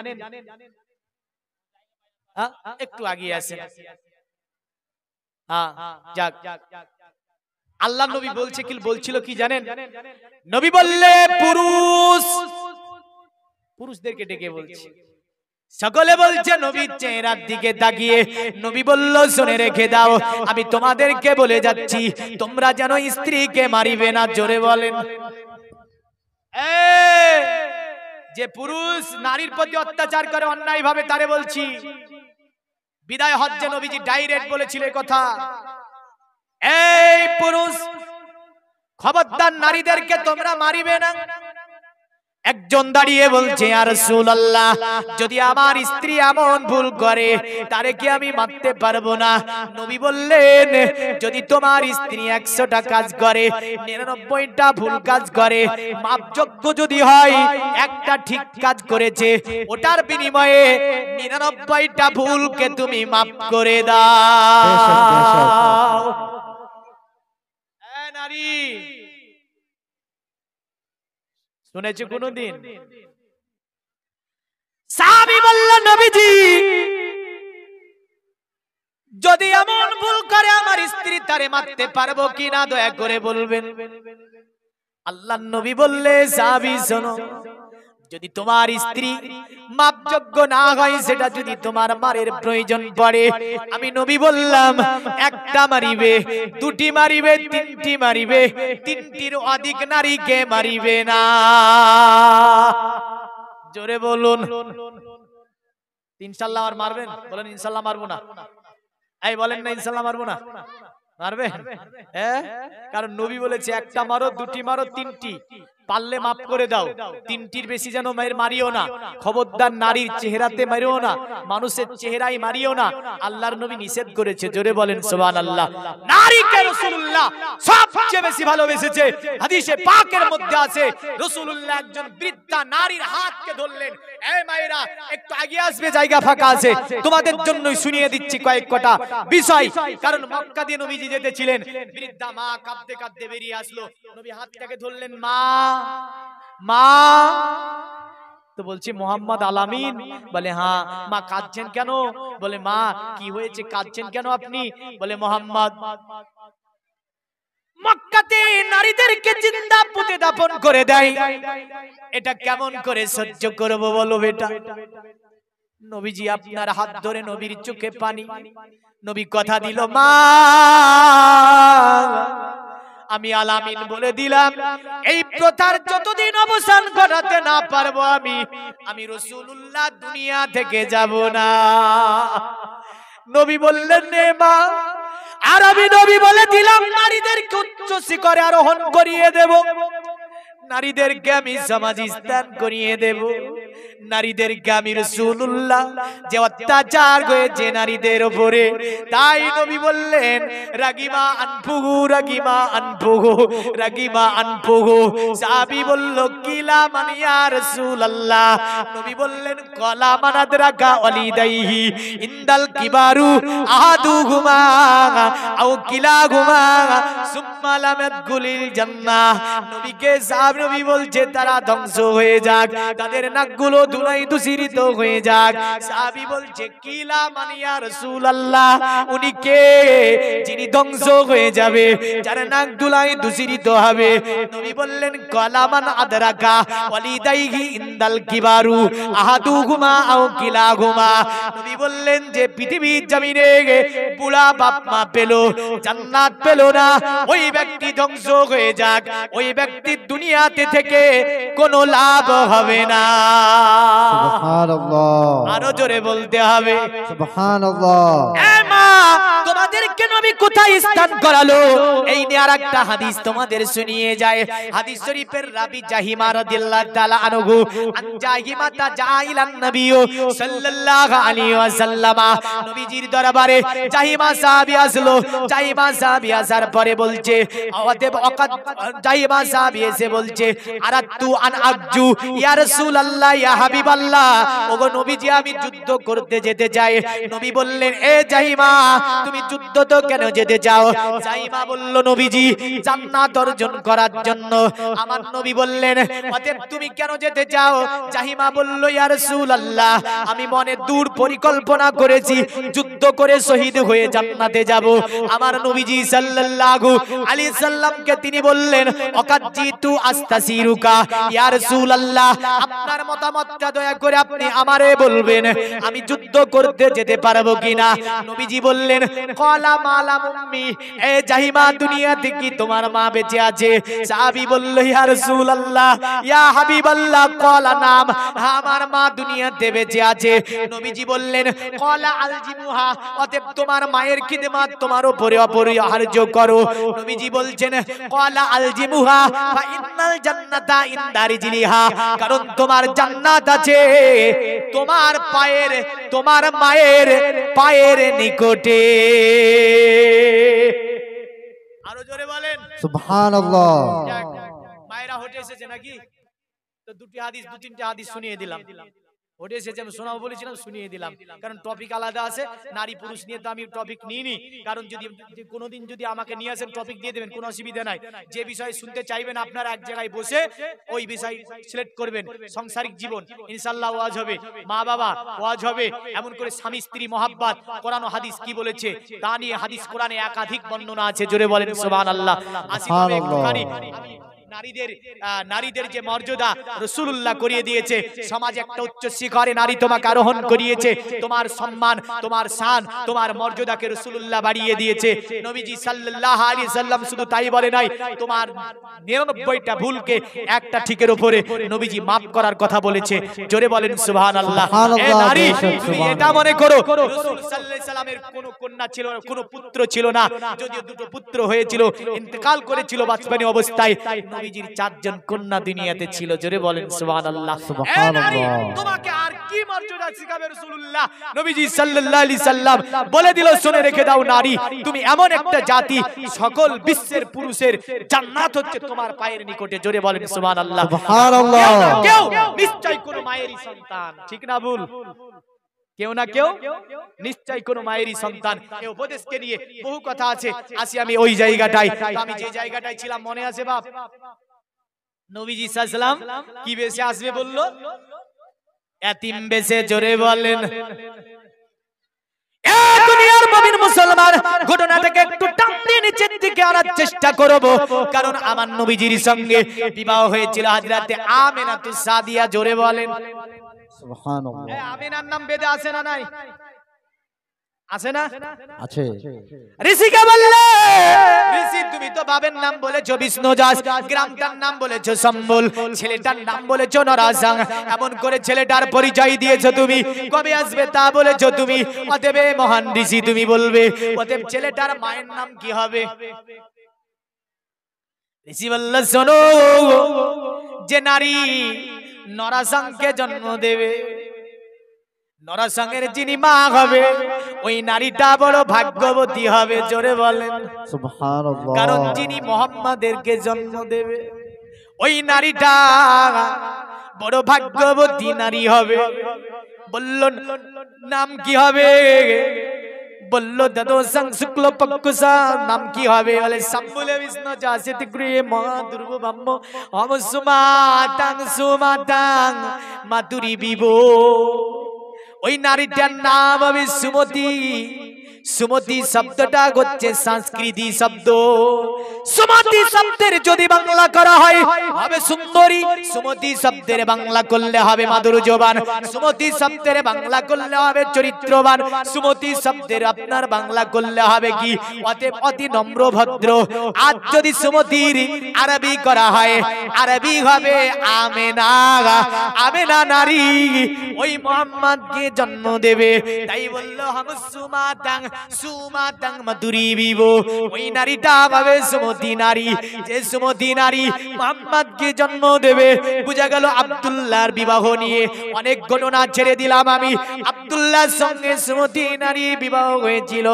একটু আগে আসেন যাক আল্লাহ নবী বলছে কি বলছিল কি জানেন নবী বললে পুরুষদেরকে ডেকে বলছে সকলে বলছে নবীর চেহারার দিকে তাকিয়ে নবী বলল শুনে রেখে দাও আমি তোমাদেরকে বলে যাচ্ছি তোমরা যেন স্ত্রীকে মারিবে না জোরে বলেন যে পুরুষ নারীর প্রতি অত্যাচার করে অন্যায় ভাবে তারে বলছি বিদায় হজ্জে নবীজি ডাইরেক্ট বলেছিল এই কথা এই পুরুষ খবরদার নারীদেরকে তোমরা মারিবে না একজন দাঁড়িয়ে বলছে ইয়া রাসূলুল্লাহ যদি আমার স্ত্রী এমন ভুল করে তারে কি আমি মারতে পারবো না নবী বললেন যদি তোমার স্ত্রী 100টা কাজ করে 99টা ভুল কাজ করে মাপযোগ্য যদি হয় একটা ঠিক কাজ করেছে ওটার বিনিময়ে 99টা ভুলকে তুমি মাফ করে দাও এ নারী শুনেছি কোনদিন সাহাবী বলল নবীজি যদি এমন ভুল করে আমার স্ত্রী তারে মারতে পারবো কিনা দয়া করে বলবেন আল্লাহর নবী বললে সাহাবী শোনো যদি তোমার স্ত্রী মাপযোগ্য না হয়, সেটা যদি তোমার মারের প্রয়োজন পড়ে, আমি নবী বললাম একটা মারিবে, দুটি মারিবে, তিনটি মারিবে, তিনটির অধিক নারীকে মারিবে না। জোরে বলুন ইনশাআল্লাহ। আর মারবেন? বলেন ইনশাআল্লাহ মারবো না। এই বলেন না ইনশাআল্লাহ মারবো না, মারবে? হ্যাঁ, কারণ নবী বলেছে একটা মারো, দুটি মারো, তিনটি পারলে মাফ করে দাও, তিনটির বেশি যেন মারিও না। খবরদার নারীর চেহারাতে মারিও না, মানুষের চেহারায় মারিও না, আল্লাহর নবী নিষেধ করেছে। জোরে বলেন সুবহানাল্লাহ। নারীকে রাসূলুল্লাহ সবচেয়ে বেশি ভালোবেসেছে। হাদিসে পাকের মধ্যে আছে রাসূলুল্লাহ একজন বৃদ্ধা নারীর হাতকে ধরলেন, এই মায়েরা একটু আগে আসবে, জায়গা ফাঁকা আছে, তোমাদের জন্যই শুনিয়ে দিচ্ছি কয়েক কটা বিষয়। কারণ মক্কা দিয়ে নবীজি যেতেছিলেন, বৃদ্ধা মা কাঁদতে কাঁদতে বেরিয়ে আসলো, নবী হাতটাকে ধরলেন, মা মা। তো বলছি মোহাম্মদ আলামিন? বলে হ্যাঁ। মা কাঁদছেন কেন? বলে মা কি হয়েছে, কাঁদছেন কেন আপনি? বলে মোহাম্মদ মক্কাতে নারীদেরকে জিন্দা পুঁতে দাফন করে দেয়, এটা কেমন করে সহ্য করব বলো বেটা? নবীজি আপনার হাত ধরে, নবীর চোখে পানি, নবী কথা দিল, মা আমি আলামিন বলে দিলাম, এই প্রথার যতদিন অবসান ঘটাতে না পারবো আমি রাসূলুল্লাহ দুনিয়া থেকে যাব না। নবী বললেন নে মা। আর আমি নবী বলে দিলাম, নারীদেরকে উচ্চ শিখরে আরোহণ করিয়ে দেব, নারীদেরকে আমি সমাজে স্থান করিয়ে দেব, নারীদেরকে আমি রাসূলুল্লাহ যে অত্যাচার হয়েছে নারীদের উপরে, তাই নবী বললেন রাগিমা আনফুহু, রাগিমা আনফুহু, রাগিমা আনফুহু। সাহাবী বলল কিলা মান ইয়া রাসূলুল্লাহ? নবী বললেন কলা মান আদরাকা ওয়ালিদাইহি ইনদাল কিবারু আহাদুহুমা আও কিলাহুমা সুম্মা লাম ইয়াদখুলিল জান্নাহ। নবীকে নবী বলছে তারা ধ্বংস হয়ে যাক, তাদের নাকগুলো ধুলাই দূষিত হয়ে যাক। সাহাবী বলছে কিলা মান ইয়া রাসূলুল্লাহ? উনি কে যিনি ধ্বংস হয়ে যাবে, যার নাক ধুলাই দূষিত হবে? নবী বললেন কলা মান আদরাকা ওয়ালিদাইহি ইনদাল কিবারু আহাদুহুমা আও কিলাহুমা। নবী বললেন যে পৃথিবীর জমিনে বুড়া বাপ মা পেল, জান্নাত পেল না, ওই ব্যক্তি ধ্বংস হয়ে যাক, ওই ব্যক্তির দুনিয়াতে থেকে কোনো লাভ হবে না। সুবহানাল্লাহ। আরো জোরে বলতে হবে সুবহানাল্লাহ। এ মা, তোমাদেরকে নবী কোথায় স্থান করালো, এই নিয়ে আরেকটা হাদিস তোমাদের শুনিয়ে যায়। হাদিস শরীফের রাবি জাহিমা রাদিয়াল্লাহু তাআলা আনহু, আন জাহিমা তাজাইলান নবী সাল্লাল্লাহু আলাইহি ওয়াসাল্লাম। নবীজির দরবারে জাহিমা সাহাবী আসলো। জাহিমা সাহাবী আসার পরে বলছে, অতএব জাহিমা সাহাবী এসে বলছে, আরাতু আন আকজু ইয়া রাসূলুল্লাহ ইয়া হাবিবাল্লাহ, ওগো নবীজি আমি যুদ্ধ করতে যেতে চাই। নবী বললেন এ জাহিমা, তুমি যুদ্ধ তো কেন যেতে চাও? জাহিমা বলল নবীজি জান্নাত অর্জন করার জন্য। আমার নবী বললেন অতএব তুমি কেন যেতে চাও? জাহিমা বলল ইয়া রাসূলুল্লাহ, আমি মনে দূর পরিকল্পনা করেছি, যুদ্ধ করে শহীদ হয়ে জান্নাতে যাব। আমার নবীজি সাল্লাল্লাহু আলাইহি সাল্লামকে তিনি বললেন ওয়াকাজিতু আস্তাসিরুকা ইয়া রাসূলুল্লাহ, আপনার মতামতটা দয়া করে আপনি আমারে বলবেন, আমি যুদ্ধ করতে যেতে পারবো কিনা? নবীজি বললেন ক্বালা মালা উম্মি, এ জাহিমা দুনিয়াতে কি তোমার মা বেঁচে আছে? সাহাবী বলল ইয়া রাসূলুল্লাহ ইয়া হাবিবাল্লাহ ক্বালা নাম, আমার মা দুনিয়াতে বেঁচে আছে। নবীজি বললেন ক্বালা আলজিমুহা, অতএব তোমার মায়ের খিদমত তোমার উপরে অপরিহার্য করো। নবীজি বলছেন ক্বালা আলজিমুহা ফা ইন্নাল জান্নাতা ইনদা রিজলিহা, কারণ তোমার জান্নাত আছে তোমার পায়ের, তোমার মায়ের পায়ের নিকটে। আরো জোরে বলেন সুবহানাল্লাহ। মায়েরা হোটে এসেছে নাকি? তো দুটি হাদিস, দু তিনটা হাদিস শুনিয়ে দিলাম। ওটা এসেছে আমি শোনাবো বলেছিলাম, শুনিয়ে দিলাম, কারণ টপিক আলাদা আছে। নারী পুরুষ নিয়ে তো আমি টপিক নিইনি, কারণ যদি কোনোদিন যদি আমাকে নিয়ে আসেন টপিক দিয়ে দেবেন, কোনো অসুবিধা নাই। যে বিষয় শুনতে চাইবেন আপনারা এক জায়গায় বসে ওই বিষয় সিলেক্ট করবেন। সাংসারিক জীবন ইনশাআল্লাহ ওয়াজ হবে, মা বাবা ওয়াজ হবে, এমন করে স্বামী স্ত্রী মহাব্বত, কোরআন ও হাদিস কি বলেছে তা নিয়ে হাদিস কোরআনে একাধিক বর্ণনা আছে। জোরে বলেন সুবহানাল্লাহ। আসি একটুখানি নারীদের যে মর্যাদা রাসূলুল্লাহ করিয়ে দিয়েছে, সমাজে একটা উচ্চ শিখরে নারী তোমাকে আরোহণ করিয়েছে, তোমার সম্মান, তোমার শান, তোমার মর্যাদাকে রাসূলুল্লাহ বাড়িয়ে দিয়েছে। নবীজি সাল্লাল্লাহু আলাইহি সাল্লাম শুধু তাই বলে নাই, তোমার 99টা ভুলকে একটা ঠিকের উপরে নবীজি maaf করার কথা বলেছে। জোরে বলেন সুবহানাল্লাহ। এ নারী, তুমি এটা মনে করো রাসূল সাল্লাল্লাহু আলাইহি সাল্লামের কোনো কন্যা ছিল না, কোনো পুত্র ছিল না, যদিও দুটো পুত্র হয়েছিল, ইন্তেকাল করেছিল বাচ্চানি অবস্থায়, নবীজির 4 জন কন্যা দুনিয়াতে ছিল। জোরে বলেন সুবহানাল্লাহ। এ নারী, তোমাকে আর কি মর্যাদা শিখাবে রাসূলুল্লাহ? নবীজি সাল্লাল্লাহু আলাইহি সাল্লাম বলে দিল, শুনে রেখে দাও নারী, তুমি এমন একটা জাতি, সকল বিশ্বের পুরুষের জান্নাত হচ্ছে তোমার পায়ের নিকটে। জোরে বলেন সুবহানাল্লাহ। সুবহানাল্লাহ। কেউ নিশ্চয় কোন মায়েরই সন্তান, ঠিক না ভুল? কেউ না কেউ নিশ্চয় কোন মায়েরই সন্তান। এই উপদেশকে নিয়ে বহু কথা আছে, আসি আমি ওই জায়গাটায়। আমি যে জায়গাটায় ছিলাম মনে আছে বাপ? নবীজি সাল্লাল্লাহু আলাইহি সাল্লাম কি বেশে আসবে বললো? এতিম বেশে। জোরে বলেন। দুনিয়ার মুমিন মুসলমান, ঘটনাটাকে একটু টান দিয়ে নিচের দিকে আনার চেষ্টা করব, কারণ আমার নবীজির সঙ্গে বিবাহ হয়েছিল হযরতে আমিনাতুস সাদিয়া। জোরে বলেন সুবহানাল্লাহ। আমিনার নাম বেদে আছে না নাই? আছে না? আছে। ঋষিকে বললে, ঋষি তুমি তো বাবার নাম বলেছো বিষ্ণুদাস, গ্রামটার নাম বলেছো সম্বল, ছেলেটার নাম বলেছো নরাসাং, এমন করে ছেলেটার পরিচয় দিয়েছো তুমি, কবে আসবে তা বলেছো তুমি। অতএব মহান ঋষি তুমি বলবে, অতএব ছেলেটার মায়ের নাম কি হবে? ঋষি বলল, শোনো, যে নারী নরাসাংকে জন্ম দেবে, নরাসাংয়ের যিনি মা হবে, ওই নারীটা বড় ভাগ্যবতী হবে। জোরে বলেন সুবহানাল্লাহ। কারণ যিনি মুহাম্মাদেরকে জন্ম দেবে, ওই নারীটা বড় ভাগ্যবতী নারী হবে। বলল, নাম কি হবে? বলল, দাদো সং শুক্ল পক্ষসা, নাম কি হবে? বলে সম্বলে বিষ্ণু জাসিত গৃহে মহা দুর্ব ব্রহ্ম অমসুমাতাং সুমাতাং মাতুরি বিবো। ওই নারীটার নাম হবে সুমতি। সুমতি শব্দটা হচ্ছে সংস্কৃতি শব্দ। সুমতি শব্দের যদি বাংলা করা হয় হবে সুন্দরী, সুমতি শব্দের বাংলা করলে হবে মাধুর্যবান, সুমতি শব্দের বাংলা করলে হবে চরিত্রবান, সুমতি শব্দের আপনার বাংলা করলে হবে কি? অতএব অতি নম্র ভদ্র। আজ যদি সুমতির আরবি করা হয়, আরবি হবে আমেনা। আমেনা নারী ওই মুহাম্মদকে জন্ম দেবে, তাই বললো হাম সুমাতাং সুমাতাং মাতুরি বিবো। ওই নারীটা হবে সুমতি নারী, যে সুমতি নারী মুহাম্মদকে জন্ম দেবে। বুঝা গেল আব্দুল্লাহর বিবাহ নিয়ে অনেক ঘটনা ছেড়ে দিলাম আমি। আব্দুল্লাহর সঙ্গে সুমতি নারী বিবাহ হয়েছিল।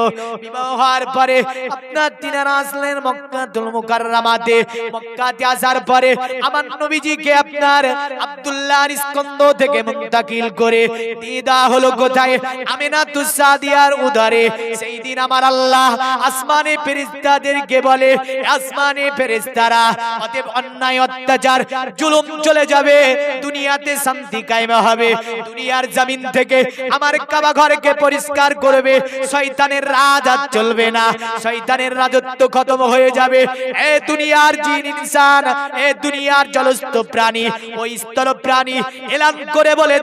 বিবাহ হওয়ার পরে আপনার তিনারা আসলেন মক্কাতুল মুকাররমাতে। মক্কাতে আসার পরে আমার নবীজিকে আপনার আব্দুল্লাহর স্কন্ধ থেকে মুনতাকিল করে দিয়ে দেওয়া হলো কোথায়? আমিনাতুস সাদিয়ার উদরে। সেই দিন আমার আল্লাহ আসমানে ফেরেশতাদেরকে বলে, আসমানে ফেরেশতারা, অতএব অন্যায় অত্যাচার জুলুম চলে যাবে, দুনিয়াতে শান্তি কায়েম হবে। দুনিয়ার জমিন থেকে আমার কাবা ঘরকে পরিষ্কার করবে, শয়তানের রাজ আর চলবে না, শয়তানের রাজত্ব খতম হয়ে যাবে। এ দুনিয়ার জিন ইনসান, এ দুনিয়ার জলস্থ প্রাণী, ওই স্থল প্রাণী এলান করে বলে